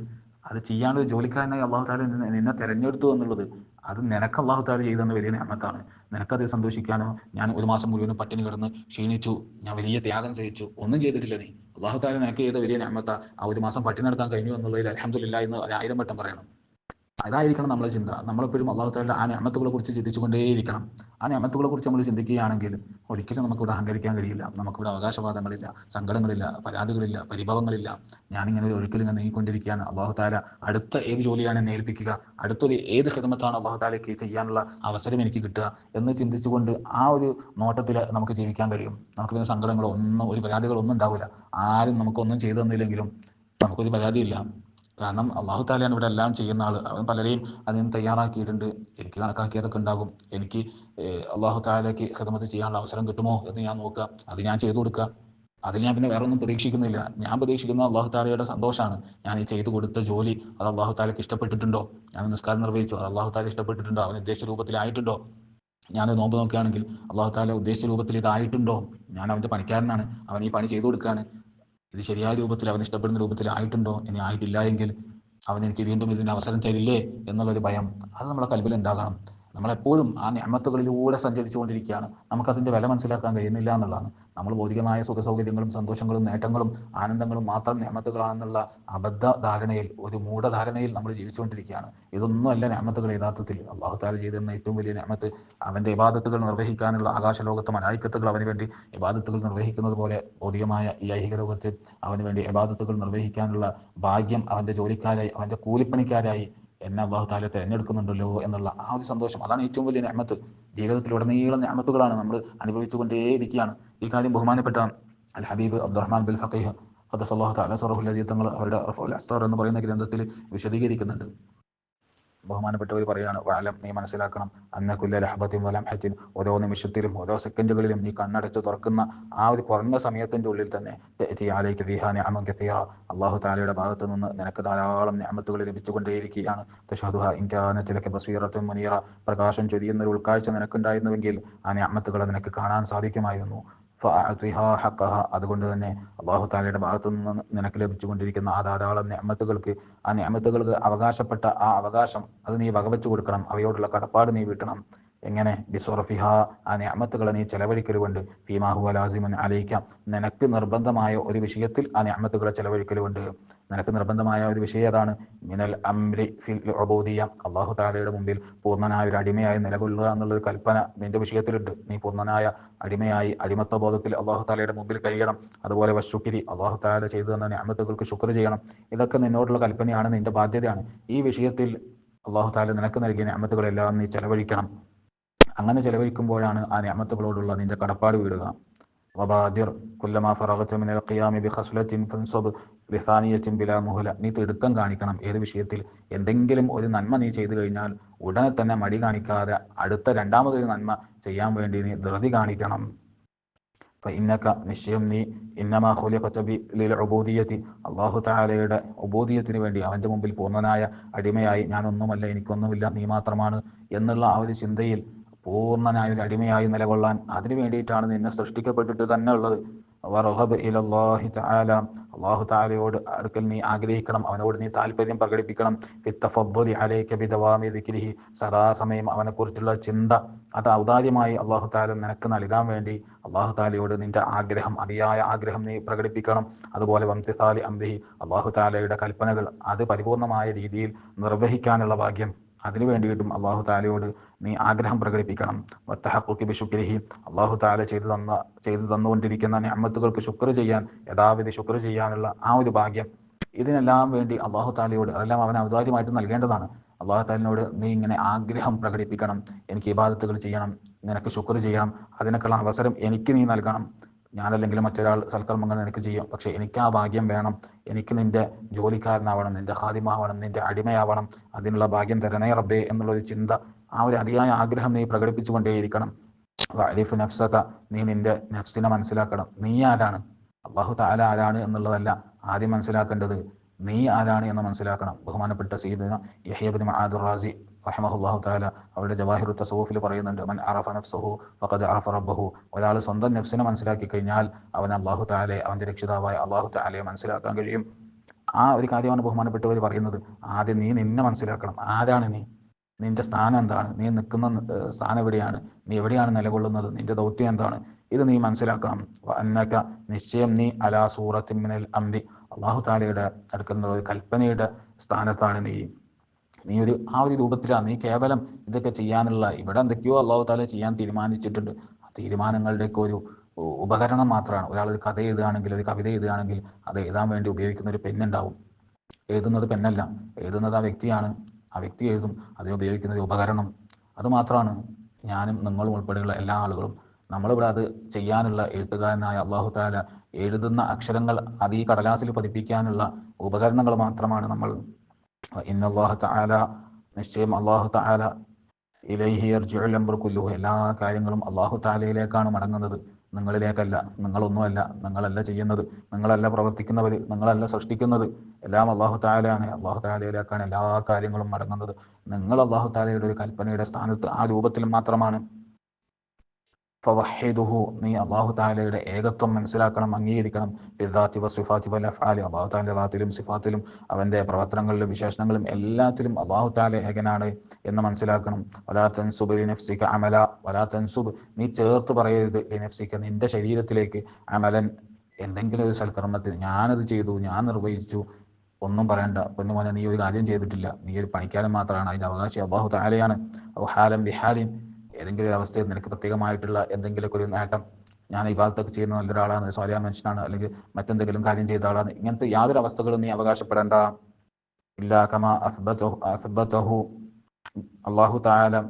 അത് ചെയ്യാണ്ട് ജോലിക്കാരനായി അല്ലാഹു തആല നിന്നെ തെരഞ്ഞെടുത്തു എന്നുള്ളത് അത് നിനക്ക് അല്ലാഹു തആല ചെയ്തു തന്ന വലിയ നിഅമത്താണ്. നിനക്കത് സന്തോഷിക്കാനോ, ഞാൻ ഒരു മാസം മുഴുവനും പട്ടിണി കിടന്ന് ക്ഷീണിച്ചു, ഞാൻ വലിയ ത്യാഗം സഹിച്ചു, ഒന്നും ചെയ്തിട്ടില്ല നീ. അല്ലാഹു തആല നിനക്ക് ചെയ്ത വലിയ നിഅമത്താ ആ ഒരു മാസം പട്ടിണി കിടക്കാൻ കഴിഞ്ഞു എന്നുള്ളതിൽ അൽഹംദുലില്ലാഹ് എന്ന് 1000 വട്ടം പറയണം. അതായിരിക്കണം നമ്മളെ ചിന്ത. നമ്മളെപ്പോഴും അല്ലാഹു തആല ആ നിഅമത്തുകളെ കുറിച്ച് ചിന്തിച്ചുകൊണ്ടേയിരിക്കണം. ആ നിഅമത്തുകളെ കുറിച്ച് നമ്മൾ ചിന്തിക്കുകയാണെങ്കിൽ ഒരിക്കലും നമുക്കിവിടെ അഹങ്കരിക്കാൻ കഴിയില്ല. നമുക്കിവിടെ അവകാശവാദങ്ങളില്ല, സങ്കടങ്ങളില്ല, പരാതികളില്ല, പരിഭവങ്ങളില്ല. ഞാനിങ്ങനെ ഒരു ഒഴുക്കിലിങ്ങനെ നീങ്ങിക്കൊണ്ടിരിക്കുകയാണ്. അല്ലാഹു തആല അടുത്ത ഏത് ജോലിയാണ് എന്നെ ഏൽപ്പിക്കുക, അടുത്തൊരു ഏത് ഖിദ്മത്താണ് അല്ലാഹു തആലയ്ക്ക് ചെയ്യാനുള്ള അവസരം എനിക്ക് കിട്ടുക എന്ന് ചിന്തിച്ചുകൊണ്ട് ആ ഒരു നോട്ടത്തിൽ നമുക്ക് ജീവിക്കാൻ കഴിയും. നമുക്ക് പിന്നെ സങ്കടങ്ങളോ ഒന്നും, ഒരു പരാതികളോ ഒന്നും ഉണ്ടാവില്ല. ആരും നമുക്കൊന്നും ചെയ്തു തന്നില്ലെങ്കിലും നമുക്കൊരു പരാതിയില്ല. കാരണം അല്ലാഹു തആലയാണ് ഇവിടെ എല്ലാം ചെയ്യുന്ന ആൾ. അവൻ പലരെയും അതിന് തയ്യാറാക്കിയിട്ടുണ്ട്. എനിക്ക് കണക്കാക്കിയതൊക്കെ ഉണ്ടാകും. എനിക്ക് അല്ലാഹു തആലയ്ക്ക് ഖിദ്മത്ത് ചെയ്യാനുള്ള അവസരം കിട്ടുമോ എന്ന് ഞാൻ നോക്കുക, അത് ഞാൻ ചെയ്തു കൊടുക്കുക. അതിൽ ഞാൻ പിന്നെ വേറെ ഒന്നും പ്രതീക്ഷിക്കുന്നില്ല. ഞാൻ പ്രതീക്ഷിക്കുന്നത് അള്ളാഹു താലയുടെ സന്തോഷമാണ്. ഞാൻ ഈ ചെയ്തു കൊടുത്ത ജോലി അത് അള്ളാഹു താലയ്ക്ക് ഇഷ്ടപ്പെട്ടിട്ടുണ്ടോ? ഞാൻ നിസ്കാരം നിർവഹിച്ചു, അത് അള്ളാഹു താല ഇഷ്ടപ്പെട്ടിട്ടുണ്ടോ? അവൻ ഉദ്ദേശിച്ച രൂപത്തിലായിട്ടുണ്ടോ? ഞാൻ നോമ്പ് നോക്കുകയാണെങ്കിൽ അള്ളാഹു താല ഉദ്ദേശിച്ച രൂപത്തിൽ ഇതായിട്ടുണ്ടോ? ഞാൻ അവൻ്റെ പണിക്കാരനാണ്, അവൻ ഈ പണി ചെയ്തു കൊടുക്കുകയാണ്. ഇത് ശരിയായ രൂപത്തിൽ അവൻ ഇഷ്ടപ്പെടുന്ന രൂപത്തിൽ ആയിട്ടുണ്ടോ? ഇനി ആയിട്ടില്ല എങ്കിൽ അവൻ എനിക്ക് വീണ്ടും ഇതിന് അവസരം തരില്ലേ എന്നുള്ളൊരു ഭയം അത് നമ്മുടെ കൽബിൽ ഉണ്ടാകണം. നമ്മളെപ്പോഴും ആ നിഅമത്തുകളിലൂടെ സഞ്ചരിച്ചുകൊണ്ടിരിക്കുകയാണ്. നമുക്കതിൻ്റെ വില മനസ്സിലാക്കാൻ കഴിയുന്നില്ല എന്നുള്ളതാണ്. നമ്മൾ ഭൗതികമായ സുഖസൗകര്യങ്ങളും സന്തോഷങ്ങളും നേട്ടങ്ങളും ആനന്ദങ്ങളും മാത്രം നിഅമത്തുകളാണെന്നുള്ള അബദ്ധ ധാരണയിൽ, ഒരു മൂഢധാരണയിൽ നമ്മൾ ജീവിച്ചുകൊണ്ടിരിക്കുകയാണ്. ഇതൊന്നുമല്ല നിഅമത്തുകൾ യഥാർത്ഥത്തിൽ. അള്ളാഹു തആല ചെയ്തിരുന്ന ഏറ്റവും വലിയ നിഅമത്ത് അവൻ്റെ ഇബാദത്തുകൾ നിർവഹിക്കാനുള്ള ആകാശലോകത്ത് മലായിക്കത്തുകൾ അവന് വേണ്ടി ഇബാദത്തുകൾ നിർവഹിക്കുന്നത് പോലെ ഭൗതികമായ ഈ ഐഹിക ലോകത്ത് അവന് വേണ്ടി ഇബാദത്തുകൾ നിർവഹിക്കാനുള്ള ഭാഗ്യം അവൻ്റെ ജോലിക്കാരായി, അവൻ്റെ കൂലിപ്പണിക്കാരായി എന്നെ അള്ളാഹു താല തിരഞ്ഞെടുക്കുന്നുണ്ടല്ലോ എന്നുള്ള ആ ഒരു സന്തോഷം, അതാണ് ഏറ്റവും വലിയ നിഅമത്ത്. ജീവിതത്തിലുടനീളം നിഅമത്തുകളാണ് നമ്മൾ അനുഭവിച്ചുകൊണ്ടേയിരിക്കുകയാണ്. ഈ കാര്യം ബഹുമാനപ്പെട്ട അൽ ഹബീബ് അബ്ദുറഹ്മാൻ ബിൻ ഫഖീഹ് ഖദ്ദസല്ലാഹു തആല സിറഹുൽ അസീസ് തങ്ങൾ അവരുടെ റഫഉൽ അസ്താർ എന്ന് പറയുന്ന ഗ്രന്ഥത്തിൽ വിശദീകരിക്കുന്നുണ്ട്. ബഹുമാനപ്പെട്ടവർ പറയാണ്, വഅലം, നീ മനസ്സിലാക്കണം, അന്ന കുല്ല ലഹ്ദത്തിൻ വലംഹത്തിൻ, ഓരോ നിമിഷത്തിലും ഓരോ സെക്കൻഡുകളിലും നീ കണ്ണടച്ച് തുറക്കുന്ന ആ ഒരു കുറഞ്ഞ സമയത്തിൻ്റെ ഉള്ളിൽ തന്നെ തഅതി അലൈക ഫീഹാ നിഅമുൻ കസീറ, അല്ലാഹു തആലയുടെ ഭാഗത്ത് നിന്ന് നിനക്ക് ധാരാളം നിഅമത്തുകൾ ലഭിച്ചുകൊണ്ടേയിരിക്കുകയാണ്. തശഹദുഹാ ഇൻ കാനത് ലക ബസീറത്തുൻ മുനീറ, പ്രകാശം ചൊരിയുന്ന ഒരു ഉൾക്കാഴ്ച നിനക്കുണ്ടായിരുന്നുവെങ്കിൽ ആ നിഅമത്തുകളെ നിനക്ക് കാണാൻ സാധിക്കുമായിരുന്നു. ഫഅഅതിഹാ ഹഖഹ, അതുകൊണ്ട് തന്നെ അല്ലാഹു തആലയുടെ ഭാഗത്ത് നിന്ന് നിനക്ക് ലഭിച്ചുകൊണ്ടിരിക്കുന്ന ആ ധാരാളം നിഅമത്തുകൾക്ക്, ആ നിഅമത്തുകൾക്ക് അവകാശപ്പെട്ട ആ അവകാശം അത് നീ വകവെച്ചു കൊടുക്കണം. അവയോടുള്ള കടപ്പാട് നീ വീട്ടണം. എങ്ങനെ? ബിസ്വറഫിഹ, ആ നിഅമത്തുകളെ നീ ചെലവഴിക്കലുകൊണ്ട്, ഫീമാ ഹുവ ലാസിമുൻ അലൈക, നിനക്ക് നിർബന്ധമായ ഒരു വിഷയത്തിൽ ആ നിഅമത്തുകളെ ചെലവഴിക്കലുകൊണ്ട്. നിനക്ക് നിർബന്ധമായ ഒരു വിഷയം ഏതാണ്? മിനൽ അംരി ഫിൽ ഉബൂദിയ്യ, അല്ലാഹു തആലയുടെ മുമ്പിൽ പൂർണ്ണനായ ഒരു അടിമയായി നിലകൊള്ളുക എന്നുള്ളൊരു കൽപ്പന നിന്റെ വിഷയത്തിലുണ്ട്. നീ പൂർണ്ണനായ അടിമയായി അടിമത്ത ബോധത്തിൽ അല്ലാഹു തആലയുടെ മുമ്പിൽ കഴിയണം. അതുപോലെ വശുക്രി, അല്ലാഹു തആല ചെയ്തു തന്ന നിഅമത്തുകൾക്ക് ശുക്ർ ചെയ്യണം. ഇതൊക്കെ നിന്നോടുള്ള കൽപ്പനയാണ്, നിന്റെ ബാധ്യതയാണ്. ഈ വിഷയത്തിൽ അല്ലാഹു തആല നിനക്ക് നൽകിയ നിഅമത്തുകളെല്ലാം നീ ചെലവഴിക്കണം. അങ്ങനെ ചെലവഴിക്കുമ്പോഴാണ് ആ നിഅമത്തുകളോടുള്ള നിന്റെ കടപ്പാട് വീടുക. വബാദിർ കുല്ലമാ ഫറഗത മിനൽ ഖിയാമി ബിഖസ്ലത്തിൻ ഫൻസബ് ലിസാനിയത്തിൻ ബിലാ മുഹല, നീ തിടുക്കം കാണിക്കണം. ഏത് വിഷയത്തിൽ? എന്തെങ്കിലും ഒരു നന്മ നീ ചെയ്തു കഴിഞ്ഞാൽ ഉടനെ തന്നെ മടി കാണിക്കാതെ അടുത്ത രണ്ടാമതൊരു നന്മ ചെയ്യാൻ വേണ്ടി നീ ധൃതി കാണിക്കണം. ഫഇന്നക, നിശ്ചയം നീ, ഇന്നമാ ഖുലിഖത ലിൽ ഉബൂദിയ്യതി, അല്ലാഹു തആലയുടെ ഉബൂദിയ്യത്തിന് വേണ്ടി, അവൻ്റെ മുമ്പിൽ പൂർണ്ണനായ അടിമയായി, ഞാനൊന്നുമല്ല, എനിക്കൊന്നുമില്ല, നീ മാത്രമാണ് എന്നുള്ള ആ ഒരു ചിന്തയിൽ പൂർണ്ണനായ ഒരു അടിമയായി നിലകൊള്ളാൻ, അതിനു വേണ്ടിയിട്ടാണ് നിന്നെ സൃഷ്ടിക്കപ്പെട്ടിട്ട് തന്നെ ഉള്ളത്. വറഗബ് ഇലല്ലാഹി തആല, അല്ലാഹു തആലയോട് അടുക്കൽ നീ ആഗ്രഹിക്കണം, അവനോട് നീ താല്പര്യം പ്രകടിപ്പിക്കണം. ഫിത്തഫദ്ദുലി അലൈക ബിദവാമി ദിക്രിഹി, സദാസമയം അവനെക്കുറിച്ചുള്ള ചിന്ത അത് ഔദാര്യമായി അല്ലാഹു തആല നിനക്ക് നൽകാൻ വേണ്ടി അല്ലാഹു തആലയോട് നിന്റെ ആഗ്രഹം, അതിയായ ആഗ്രഹം നീ പ്രകടിപ്പിക്കണം. അതുപോലെ വംതിസാലി അംരിഹി, അല്ലാഹു തആലയുടെ കൽപ്പനകൾ അത് പരിപൂർണമായ രീതിയിൽ നിർവഹിക്കാനുള്ള ഭാഗ്യം, അതിനു വേണ്ടിയിട്ടും അല്ലാഹു തആലയോട് നീ ആഗ്രഹം പ്രകടിപ്പിക്കണം. വത്തഹഖുഖി ബിശുക്രിഹി, അല്ലാഹു തആല ചെയ്തു തന്നുകൊണ്ടിരിക്കുന്ന നിഅമത്തുകൾക്ക് ശുക്ർ ചെയ്യാൻ, യഥാവിധി ശുക്ർ ചെയ്യാനുള്ള ആ ഒരു ഭാഗ്യം, ഇതിനെല്ലാം വേണ്ടി അല്ലാഹു തആലയോട്, അതെല്ലാം അവൻ ഔദാര്യമായിട്ട് നൽകേണ്ടതാണ്. അല്ലാഹു തആലയോട് നീ ഇങ്ങനെ ആഗ്രഹം പ്രകടിപ്പിക്കണം, എനിക്ക് ഇബാദത്തുകൾ ചെയ്യണം, നിനക്ക് ശുക്ർ ചെയ്യണം, അതിനൊക്കെയുള്ള അവസരം എനിക്ക് നീ നൽകണം. ഞാനല്ലെങ്കിൽ മറ്റൊരാൾ സൽക്കർമ്മങ്ങൾ നിനക്ക് ചെയ്യും, പക്ഷേ എനിക്ക് ആ ഭാഗ്യം വേണം. എനിക്ക് നിന്റെ ജോലിക്കാരനാവണം, നിന്റെ ഖാദിമാവണം, നിന്റെ അടിമയാവണം, അതിനുള്ള ഭാഗ്യം തരണേ റബ്ബേ എന്നുള്ളൊരു ചിന്ത, ആ ഒരു അതിയായ ആഗ്രഹം നീ പ്രകടിപ്പിച്ചുകൊണ്ടേയിരിക്കണം. വഅരിഫ് നഫ്സക, നീ നിന്റെ നഫ്സിനെ മനസ്സിലാക്കണം. നീ ആരാണ്? അല്ലാഹു തആല ആരാണ് എന്നുള്ളതല്ല ആദ്യം മനസ്സിലാക്കേണ്ടത്, നീ ആരാണ് എന്ന് മനസ്സിലാക്കണം. ബഹുമാനപ്പെട്ട സയ്യിദുന യഹ്യ ഇബ്നു മആദ് റാസി റഹിമഹുല്ലാഹു തആല അവരുടെ ജവാഹിറു തസവ്വുഫിൽ പറയുന്നുണ്ട്, മൻ അറഫ നഫ്സഹു ഫഖദ് അറഫ റബ്ബഹു, ഒരാൾ സ്വന്തം നഫ്സിനെ മനസ്സിലാക്കി കഴിഞ്ഞാൽ അവൻ അല്ലാഹു തആലയെ, അവൻ്റെ രക്ഷിതാവായ അല്ലാഹു തആലയെ മനസ്സിലാക്കാൻ കഴിയും. ആ ഒരു കാര്യമാണ് ബഹുമാനപ്പെട്ടവർ പറയുന്നത്. ആദ്യം നീ നിന്നെ മനസ്സിലാക്കണം. ആരാണ് നീ? നിന്റെ സ്ഥാനം എന്താണ്? നീ നിൽക്കുന്ന സ്ഥാനം എവിടെയാണ്? നീ എവിടെയാണ് നിലകൊള്ളുന്നത്? നിന്റെ ദൗത്യം എന്താണ്? ഇത് നീ മനസ്സിലാക്കണം. അന്നക, നിശ്ചയം നീ, അലാ സൂറത്തിൻ മിനൽ അംരി, അല്ലാഹു തആലയുടെ അടുക്കൽ നിന്നുള്ള ഒരു കൽപ്പനയുടെ സ്ഥാനത്താണ് നീ. നീ ആ ഒരു രൂപത്തിലാണ്. നീ കേവലം ഇതൊക്കെ ചെയ്യാനുള്ള, ഇവിടെ എന്തൊക്കെയോ അല്ലാഹു തആല ചെയ്യാൻ തീരുമാനിച്ചിട്ടുണ്ട്, ആ തീരുമാനങ്ങളുടെയൊക്കെ ഒരു ഉപകരണം മാത്രമാണ്. ഒരാൾ ഒരു കഥ എഴുതുകയാണെങ്കിൽ, ഒരു കവിത എഴുതുകയാണെങ്കിൽ അത് എഴുതാൻ വേണ്ടി ഉപയോഗിക്കുന്ന ഒരു പെന്നുണ്ടാവും. എഴുതുന്നത് പെന്നല്ല, എഴുതുന്നത് ആ വ്യക്തിയാണ്. ആ വ്യക്തി എഴുതും, അതിനുപയോഗിക്കുന്ന ഒരു ഉപകരണം അതുമാത്രമാണ്. ഞാനും നിങ്ങളും ഉൾപ്പെടെയുള്ള എല്ലാ ആളുകളും, നമ്മളിവിടെ അത് ചെയ്യാനുള്ള എഴുത്തുകാരനായ അല്ലാഹു തആല എഴുതുന്ന അക്ഷരങ്ങൾ അത് ഈ കടലാസിൽ പതിപ്പിക്കാനുള്ള ഉപകരണങ്ങൾ മാത്രമാണ് നമ്മൾ. ഇന്നല്ലാഹ തആല, നിശ്ചയം അല്ലാഹു തആല, ഇലൈഹി യർജിഉൽ അംറു കുല്ലുഹു, എല്ലാ കാര്യങ്ങളും അല്ലാഹു തആലയിലേക്കാണ് മടങ്ങുന്നത്. നിങ്ങളിലേക്കല്ല, നിങ്ങളൊന്നുമല്ല, നിങ്ങളല്ല ചെയ്യുന്നത്, നിങ്ങളല്ല പ്രവർത്തിക്കുന്നവർ, നിങ്ങളല്ല സൃഷ്ടിക്കുന്നത്, എല്ലാം അള്ളാഹു താലയാണ്. അള്ളാഹു താലയിലേക്കാണ് എല്ലാ കാര്യങ്ങളും മടങ്ങുന്നത്. നിങ്ങൾ അള്ളാഹു താലയുടെ ഒരു കൽപ്പനയുടെ സ്ഥാനത്ത് ആ രൂപത്തിൽ മാത്രമാണ്. ഫവഹിദുഹു, നീ അള്ളാഹു താലയുടെ ഏകത്വം മനസ്സിലാക്കണം, അംഗീകരിക്കണം. ബിദ്ദാത്തി വസിഫാത്തി വൽ അഫ്ആലി, അള്ളാഹു താലയുടെ ദാത്തിലും സിഫാത്തിലും അവൻ്റെ പ്രവർത്തനങ്ങളിലും വിശേഷണങ്ങളും എല്ലാത്തിലും അള്ളാഹു താല ഏകനാണ് എന്ന് മനസ്സിലാക്കണം. വലാ തൻസുബ് ലിനഫ്സിക അമല, വലാ തൻസുബ്, നീ ചേർത്ത് പറയരുത്, ലിനഫ്സിക, നിന്റെ ശരീരത്തിലേക്ക്, അമലൻ, എന്തെങ്കിലും ഒരു സൽക്കർമ്മത്തിൽ ഞാനത് ചെയ്തു, ഞാൻ നിർവഹിച്ചു, ഒന്നും പറയണ്ട. പൊന്നുമോനെ, നീ ഒരു കാര്യം ചെയ്തിട്ടില്ല, നീ ഒരു പണിക്കാരൻ മാത്രമാണ്, അതിൻ്റെ അവകാശി അള്ളാഹു താലയാണ്. ഔ ഹാലൻ ബിഹാലിൻ, ഏതെങ്കിലും ഒരു അവസ്ഥയിൽ നിനക്ക് പ്രത്യേകമായിട്ടുള്ള എന്തെങ്കിലുമൊക്കെ ഒരു നേട്ടം, ഞാൻ ഇബാദത്തൊക്കെ ചെയ്യുന്ന നല്ലൊരാളാണ്, സ്വാലിഹായ മനുഷ്യനാണ്, അല്ലെങ്കിൽ മറ്റെന്തെങ്കിലും കാര്യം ചെയ്ത ആളാണ്, ഇങ്ങനത്തെ യാതൊരു അവസ്ഥകളും നീ അവകാശപ്പെടേണ്ട. ഇല്ലാ കമാ അസ്ബതഹു, അള്ളാഹു തആല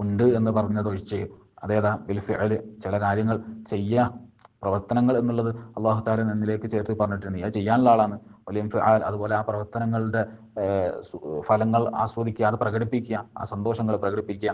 ഉണ്ട് എന്ന് പറഞ്ഞതൊഴിച്ച്. അതേതാ? ബിൽ ഫിഅൽ, ചില കാര്യങ്ങൾ ചെയ്യുക, പ്രവർത്തനങ്ങൾ എന്നുള്ളത് അള്ളാഹു തആല നിന്നിലേക്ക് ചേർത്ത് പറഞ്ഞിട്ടുണ്ട്, നീ അത് ചെയ്യാനുള്ള ആളാണ്. വലിയ ഫിആൽ, അതുപോലെ ആ പ്രവർത്തനങ്ങളുടെ ഫലങ്ങൾ ആസ്വദിക്കുക, അത് പ്രകടിപ്പിക്കുക, ആ സന്തോഷങ്ങൾ പ്രകടിപ്പിക്കുക,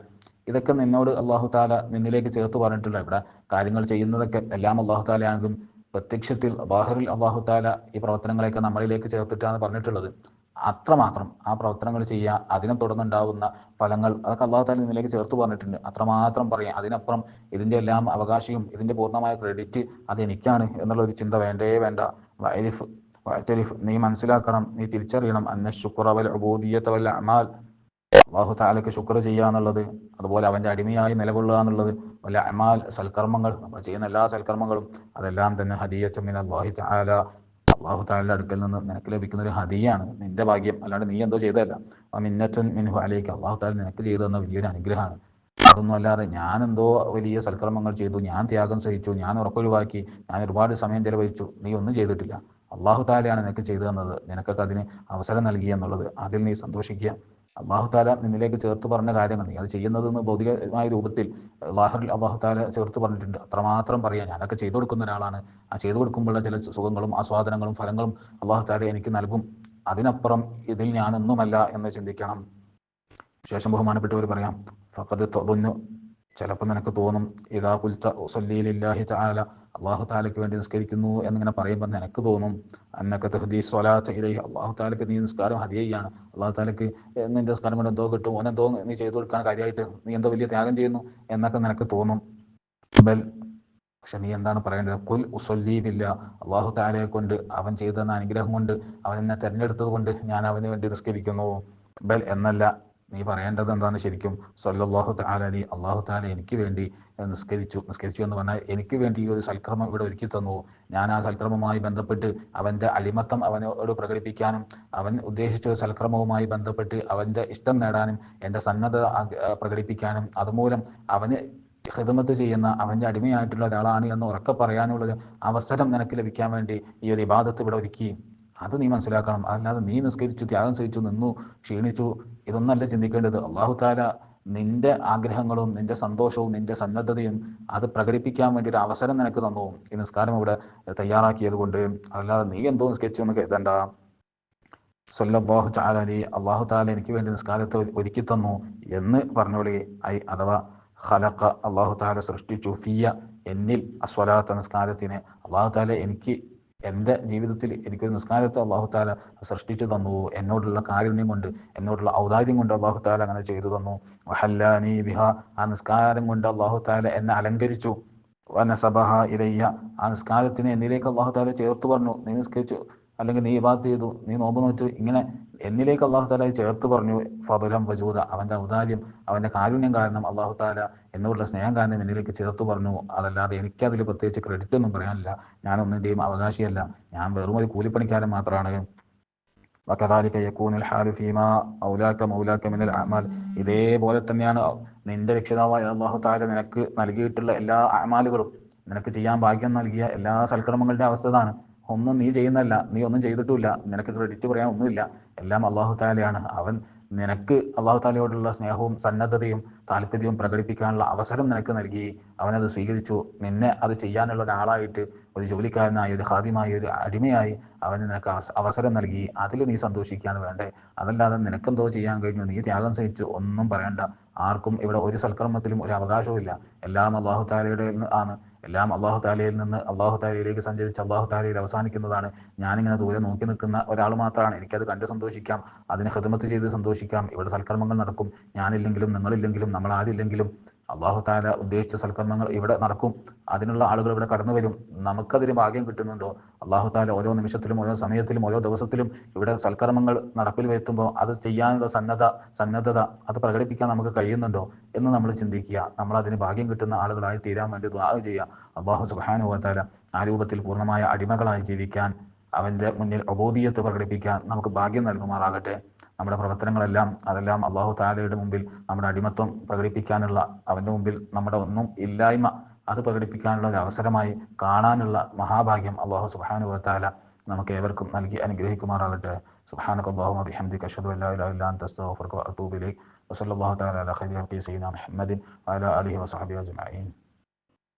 ഇതൊക്കെ നിന്നോട് അള്ളാഹു താല നിന്നിലേക്ക് ചേർത്ത് പറഞ്ഞിട്ടില്ല. ഇവിടെ കാര്യങ്ങൾ ചെയ്യുന്നതൊക്കെ എല്ലാം അള്ളാഹു താലയാണെങ്കിലും പ്രത്യക്ഷത്തിൽ ബാഹിറിൽ അള്ളാഹു താല ഈ പ്രവർത്തനങ്ങളെയൊക്കെ നമ്മളിലേക്ക് ചേർത്തിട്ടാണ് പറഞ്ഞിട്ടുള്ളത്. അത്രമാത്രം ആ പ്രവർത്തനങ്ങൾ ചെയ്യുക, അതിനെ തുടർന്നുണ്ടാകുന്ന ഫലങ്ങൾ, അതൊക്കെ അള്ളാഹു താല നിന്നിലേക്ക് ചേർത്ത് പറഞ്ഞിട്ടുണ്ട്. അത്രമാത്രം പറയാം. അതിനപ്പുറം ഇതിൻ്റെ എല്ലാം അവകാശിയും ഇതിൻ്റെ പൂർണ്ണമായ ക്രെഡിറ്റ് അതെനിക്കാണ് എന്നുള്ളൊരു ചിന്ത വേണ്ടേ വേണ്ട. വഅരിഫ് വഅ്തരിഫ്, നീ മനസ്സിലാക്കണം, നീ തിരിച്ചറിയണം, അന്ന ശുക്ര വൽ ഉബൂദിയ്യത വൽ അഅമാൽ, അള്ളാഹു തആലക്ക് ശുക്ർ ചെയ്യുക എന്നുള്ളത്, അതുപോലെ അവൻ്റെ അടിമയായി നിലകൊള്ളുക എന്നുള്ളത്, വല്ല അമാൽ, സൽക്കർമ്മങ്ങൾ, നമ്മൾ ചെയ്യുന്ന എല്ലാ സൽക്കർമ്മങ്ങളും, അതെല്ലാം തന്നെ ഹദിയ്യത്തുൻ മിനല്ലാഹി തആല, അള്ളാഹു തആലയുടെ അടുക്കൽ നിന്ന് നിനക്ക് ലഭിക്കുന്ന ഒരു ഹദിയാണ്, നിന്റെ ഭാഗ്യം, അല്ലാണ്ട് നീ എന്തോ ചെയ്തതല്ല. മിന്നത്തുൻ മിൻഹു അലൈക, അള്ളാഹു തആല നിനക്ക് ചെയ്തു തന്ന വലിയൊരു അനുഗ്രഹമാണ്. അതൊന്നും അല്ലാതെ ഞാൻ എന്തോ വലിയ സൽക്കർമ്മങ്ങൾ ചെയ്തു, ഞാൻ ത്യാഗം സഹിച്ചു, ഞാൻ ഉറക്കൊഴിവാക്കി, ഞാൻ ഒരുപാട് സമയം ചെലവഴിച്ചു, നീ ഒന്നും ചെയ്തിട്ടില്ല. അള്ളാഹു തആലയാണ് നിനക്ക് ചെയ്തു തന്നത്, നിനക്കൊക്കെ അതിന് അവസരം നൽകി എന്നുള്ളത്, അതിൽ നീ സന്തോഷിക്കുക. അള്ളാഹു താല നിന്നിലേക്ക് ചേർത്ത് പറഞ്ഞ കാര്യങ്ങൾ നീ അത് ചെയ്യുന്നതെന്ന് ഭൗതികമായ രൂപത്തിൽ ലാഹറിൽ അള്ളാഹു താല ചേർത്ത് പറഞ്ഞിട്ടുണ്ട്. അത്രമാത്രം പറയാം, ഞാനൊക്കെ ചെയ്തു കൊടുക്കുന്ന ഒരാളാണ്, ആ ചെയ്തു കൊടുക്കുമ്പോഴുള്ള ചില സുഖങ്ങളും ആസ്വാദനങ്ങളും ഫലങ്ങളും അള്ളാഹു താല എനിക്ക് നൽകും. അതിനപ്പുറം ഇതിൽ ഞാനൊന്നുമല്ല എന്ന് ചിന്തിക്കണം. ശേഷം ബഹുമാനപ്പെട്ടവർ പറയാം, ഫഖദ് തദുന്നു, ചിലപ്പോൾ നിനക്ക് തോന്നും, ഇദാ ഖുൽത ഉസല്ലി ലില്ലാഹി തആല, അള്ളാഹു താലയ്ക്ക് വേണ്ടി നിസ്കരിക്കുന്നു എന്നിങ്ങനെ പറയുമ്പോൾ നിനക്ക് തോന്നും, അന്നക തഹ്ദി സ്വലാത്ത ഇലൈഹി, അള്ളാഹു താലയ്ക്ക് നീ നിസ്കാരം ഹദിയ ചെയ്യാണ്, അള്ളാഹു താലയ്ക്ക് നിന്റെ നിസ്കാരം കൊണ്ട് എന്തോ കിട്ടും, ഓനെന്തോ നീ ചെയ്തു കൊടുക്കാൻ കാര്യമായിട്ട് നീ എന്തോ വലിയ ത്യാഗം ചെയ്യുന്നു എന്നൊക്കെ നിനക്ക് തോന്നും. ബൽ, പക്ഷെ നീ എന്താണ് പറയേണ്ടത്? കുൽ ഉസല്ലി ബില്ലാ, അള്ളാഹു താലയെ കൊണ്ട്, അവൻ ചെയ്തു തന്ന അനുഗ്രഹം കൊണ്ട്, അവൻ എന്നെ തിരഞ്ഞെടുത്തത് കൊണ്ട് ഞാൻ അവന് വേണ്ടി നിസ്കരിക്കുന്നു. ബൽ, എന്നല്ല, നീ പറയേണ്ടത് എന്താണ് ശരിക്കും? സ്വല്ലല്ലാഹു തആല അലൈഹി, അള്ളാഹു തആല എനിക്ക് വേണ്ടി നിസ്കരിച്ചു എന്ന് പറഞ്ഞാൽ എനിക്ക് വേണ്ടി ഈ ഒരു സൽക്രമം ഇവിടെ ഒരുക്കി തന്നു. ഞാൻ ആ സൽക്രമവുമായി ബന്ധപ്പെട്ട് അവൻ്റെ അടിമത്തം അവനോട് പ്രകടിപ്പിക്കാനും, അവൻ ഉദ്ദേശിച്ച ഒരു സൽക്രമവുമായി ബന്ധപ്പെട്ട് അവൻ്റെ ഇഷ്ടം നേടാനും, എൻ്റെ സന്നദ്ധത പ്രകടിപ്പിക്കാനും, അതുമൂലം അവന് ഖിദ്മത്ത് ചെയ്യുന്ന, അവൻ്റെ അടിമയായിട്ടുള്ള ഒരാളാണ് എന്ന് ഉറക്കെ പറയാനുള്ളൊരു അവസരം നിനക്ക് ലഭിക്കാൻ വേണ്ടി ഈ ഒരു ഇബാദത്ത് ഇവിടെ ഒരുക്കി. അത് നീ മനസ്സിലാക്കണം. അതല്ലാതെ നീ നിസ്കരിച്ചു, ത്യാഗം സഹിച്ചു, നിന്നു, ക്ഷീണിച്ചു, ഇതൊന്നല്ല ചിന്തിക്കേണ്ടത്. അള്ളാഹു താല നിന്റെ ആഗ്രഹങ്ങളും നിന്റെ സന്തോഷവും നിന്റെ സന്നദ്ധതയും അത് പ്രകടിപ്പിക്കാൻ വേണ്ടി ഒരു അവസരം നിനക്ക് തന്നു, ഈ നിസ്കാരം ഇവിടെ തയ്യാറാക്കിയത് കൊണ്ട്. അതല്ലാതെ നീ എന്തോ നിസ്കരിച്ചു എന്ന് കരുതണ്ട. സ്വല്ലല്ലാഹു തആല അലൈഹി, അള്ളാഹു താല എനിക്ക് വേണ്ടി നിസ്കാരത്തെ ഒരുക്കി തന്നു എന്ന് പറഞ്ഞോളി. അഥവാ ഖലഖ, അള്ളാഹു താല സൃഷ്ടിച്ചു, ഫിയ, എന്നിൽ, അസ്വലാത്ത, നിസ്കാരത്തിന്, അള്ളാഹു താല എനിക്ക് എൻ്റെ ജീവിതത്തിൽ എനിക്കൊരു നിസ്കാരത്തെ അള്ളാഹു താല സൃഷ്ടിച്ചു തന്നു, എന്നോടുള്ള കാരുണ്യം കൊണ്ട്, എന്നോടുള്ള ഔദാര്യം കൊണ്ട് അള്ളാഹു താല അങ്ങനെ ചെയ്തു തന്നു. വഹല്ലാനി ബിഹ, ആ നിസ്കാരം കൊണ്ട് അള്ളാഹു താല എന്നെ അലങ്കരിച്ചു. വനസബഹ ഇലയ്യ, ആ നിസ്കാരത്തിന് എന്നിലേക്ക് അള്ളാഹു താല ചേർത്ത് പറഞ്ഞു. നീ നിസ്കരിച്ചു, അല്ലെങ്കിൽ നീ ഇബാദത്ത് ചെയ്തു, നീ നോമ്പ് നോറ്റു, ഇങ്ങനെ എന്നിലേക്ക് അള്ളാഹു താല ചേർത്ത് പറഞ്ഞു. ഫദലം വജൂദ, അവൻ്റെ ഔദാര്യം, അവൻ്റെ കാരുണ്യം കാരണം, അള്ളാഹു താല എന്നോടുള്ള സ്നേഹം കാരണം എന്നിലേക്ക് ചേർത്ത് പറഞ്ഞു. അതല്ലാതെ എനിക്കതിൽ പ്രത്യേകിച്ച് ക്രെഡിറ്റ് ഒന്നും പറയാനില്ല, ഞാനൊന്നിൻ്റെയും അവകാശിയല്ല, ഞാൻ വെറും ഒരു കൂലിപ്പണിക്കാരൻ മാത്രമാണ്. വകദാലിക യകൂനുൽ ഹാലു ഫീമാ ഔലാക മൗലാക മിനൽ അഅമാൽ, ഇതേപോലെ തന്നെയാണ് നിന്റെ രക്ഷിതാവായ അള്ളാഹു താല നിനക്ക് നൽകിയിട്ടുള്ള എല്ലാ അഅമാലുകളും, നിനക്ക് ചെയ്യാൻ ഭാഗ്യം നൽകിയ എല്ലാ സൽക്കർമ്മങ്ങളുടെ അവസ്ഥ ഇതാണ്. ഒന്നും നീ ചെയ്യുന്നതല്ല, നീ ഒന്നും ചെയ്തിട്ടുമില്ല, നിനക്ക് ക്രെഡിറ്റ് പറയാൻ ഒന്നുമില്ല, എല്ലാം അള്ളാഹു താലയാണ്. അവൻ നിനക്ക് അള്ളാഹു താലയോടുള്ള സ്നേഹവും സന്നദ്ധതയും താല്പര്യവും പ്രകടിപ്പിക്കാനുള്ള അവസരം നിനക്ക് നൽകി. അവനത് സ്വീകരിച്ചു, നിന്നെ അത് ചെയ്യാനുള്ള ഒരാളായിട്ട്, ഒരു ജോലിക്കാരനായി, ഒരു ഖാദിമായി, ഒരു അടിമയായി അവന് നിനക്ക് അവസരം നൽകി. അതിൽ നീ സന്തോഷിക്കുകയാണ് വേണ്ടേ. അതല്ലാതെ നിനക്കെന്തോ ചെയ്യാൻ കഴിഞ്ഞു, നീ ത്യാഗം സഹിച്ചു, ഒന്നും പറയണ്ട. ആർക്കും ഇവിടെ ഒരു സൽക്കർമ്മത്തിലും ഒരു അവകാശവും ഇല്ല, എല്ലാം അള്ളാഹു താലയുടെ ആണ്. എല്ലാം അള്ളാഹു താലയിൽ നിന്ന് അള്ളാഹു താലയിലേക്ക് സഞ്ചരിച്ച് അള്ളാഹു താലയിൽ അവസാനിക്കുന്നതാണ്. ഞാനിങ്ങനെ ദൂരെ നോക്കി നിൽക്കുന്ന ഒരാൾ മാത്രമാണ്. എനിക്കത് കണ്ട് സന്തോഷിക്കാം, അതിനെ ഖിദ്മത്ത് ചെയ്ത് സന്തോഷിക്കാം. ഇവിടെ സൽക്കർമ്മങ്ങൾ നടക്കും, ഞാനില്ലെങ്കിലും നിങ്ങളില്ലെങ്കിലും നമ്മളാരില്ലെങ്കിലും അള്ളാഹു താല ഉദ്ദേശിച്ച സൽക്കർമ്മങ്ങൾ ഇവിടെ നടക്കും. അതിനുള്ള ആളുകൾ ഇവിടെ കടന്നു വരും. നമുക്കതിന് ഭാഗ്യം കിട്ടുന്നുണ്ടോ? അള്ളാഹു താല ഓരോ നിമിഷത്തിലും ഓരോ സമയത്തിലും ഓരോ ദിവസത്തിലും ഇവിടെ സൽക്കർമ്മങ്ങൾ നടപ്പിൽ വരുത്തുമ്പോൾ അത് ചെയ്യാനുള്ള സന്നദ്ധത അത് പ്രകടിപ്പിക്കാൻ നമുക്ക് കഴിയുന്നുണ്ടോ എന്ന് നമ്മൾ ചിന്തിക്കുക. നമ്മൾ അതിന് ഭാഗ്യം കിട്ടുന്ന ആളുകളായി തീരാൻ വേണ്ടി ദുആ ചെയ്യുക. അള്ളാഹു സുബ്ഹാനഹു വ തആല ആ രൂപത്തിൽ പൂർണ്ണമായ അടിമകളായി ജീവിക്കാൻ, അവൻ്റെ മുന്നിൽ ഉബൂദിയ്യത്ത് പ്രകടിപ്പിക്കാൻ നമുക്ക് ഭാഗ്യം നൽകുമാറാകട്ടെ. നമ്മുടെ പ്രവർത്തനങ്ങളെല്ലാം അതെല്ലാം അള്ളാഹു തആലയുടെ മുമ്പിൽ നമ്മുടെ അടിമത്വം പ്രകടിപ്പിക്കാനുള്ള, അവൻ്റെ മുമ്പിൽ നമ്മുടെ ഒന്നും ഇല്ലായ്മ അത് പ്രകടിപ്പിക്കാനുള്ള ഒരു അവസരമായി കാണാനുള്ള മഹാഭാഗ്യം അള്ളാഹു സുബ്ഹാനഹു വ തആല നമുക്ക് ഏവർക്കും നൽകി അനുഗ്രഹിക്കുമാറാകട്ടെ. സുബ്ഹാനക അല്ലാഹുമ്മ ബിഹംദിക അശ്ഹദു അല്ലാ ഇലാഹ ഇല്ലാ അൻത അസ്തഗ്ഫിറുക വ അത്തൂബു ഇലൈക്. വസല്ലല്ലാഹു തആല അലാ ഖൈരി ഖൽഖി സയ്യിദിനാ മുഹമ്മദിൻ വഅലാ ആലിഹി വസഹ്ബിഹി അജ്മഈൻ.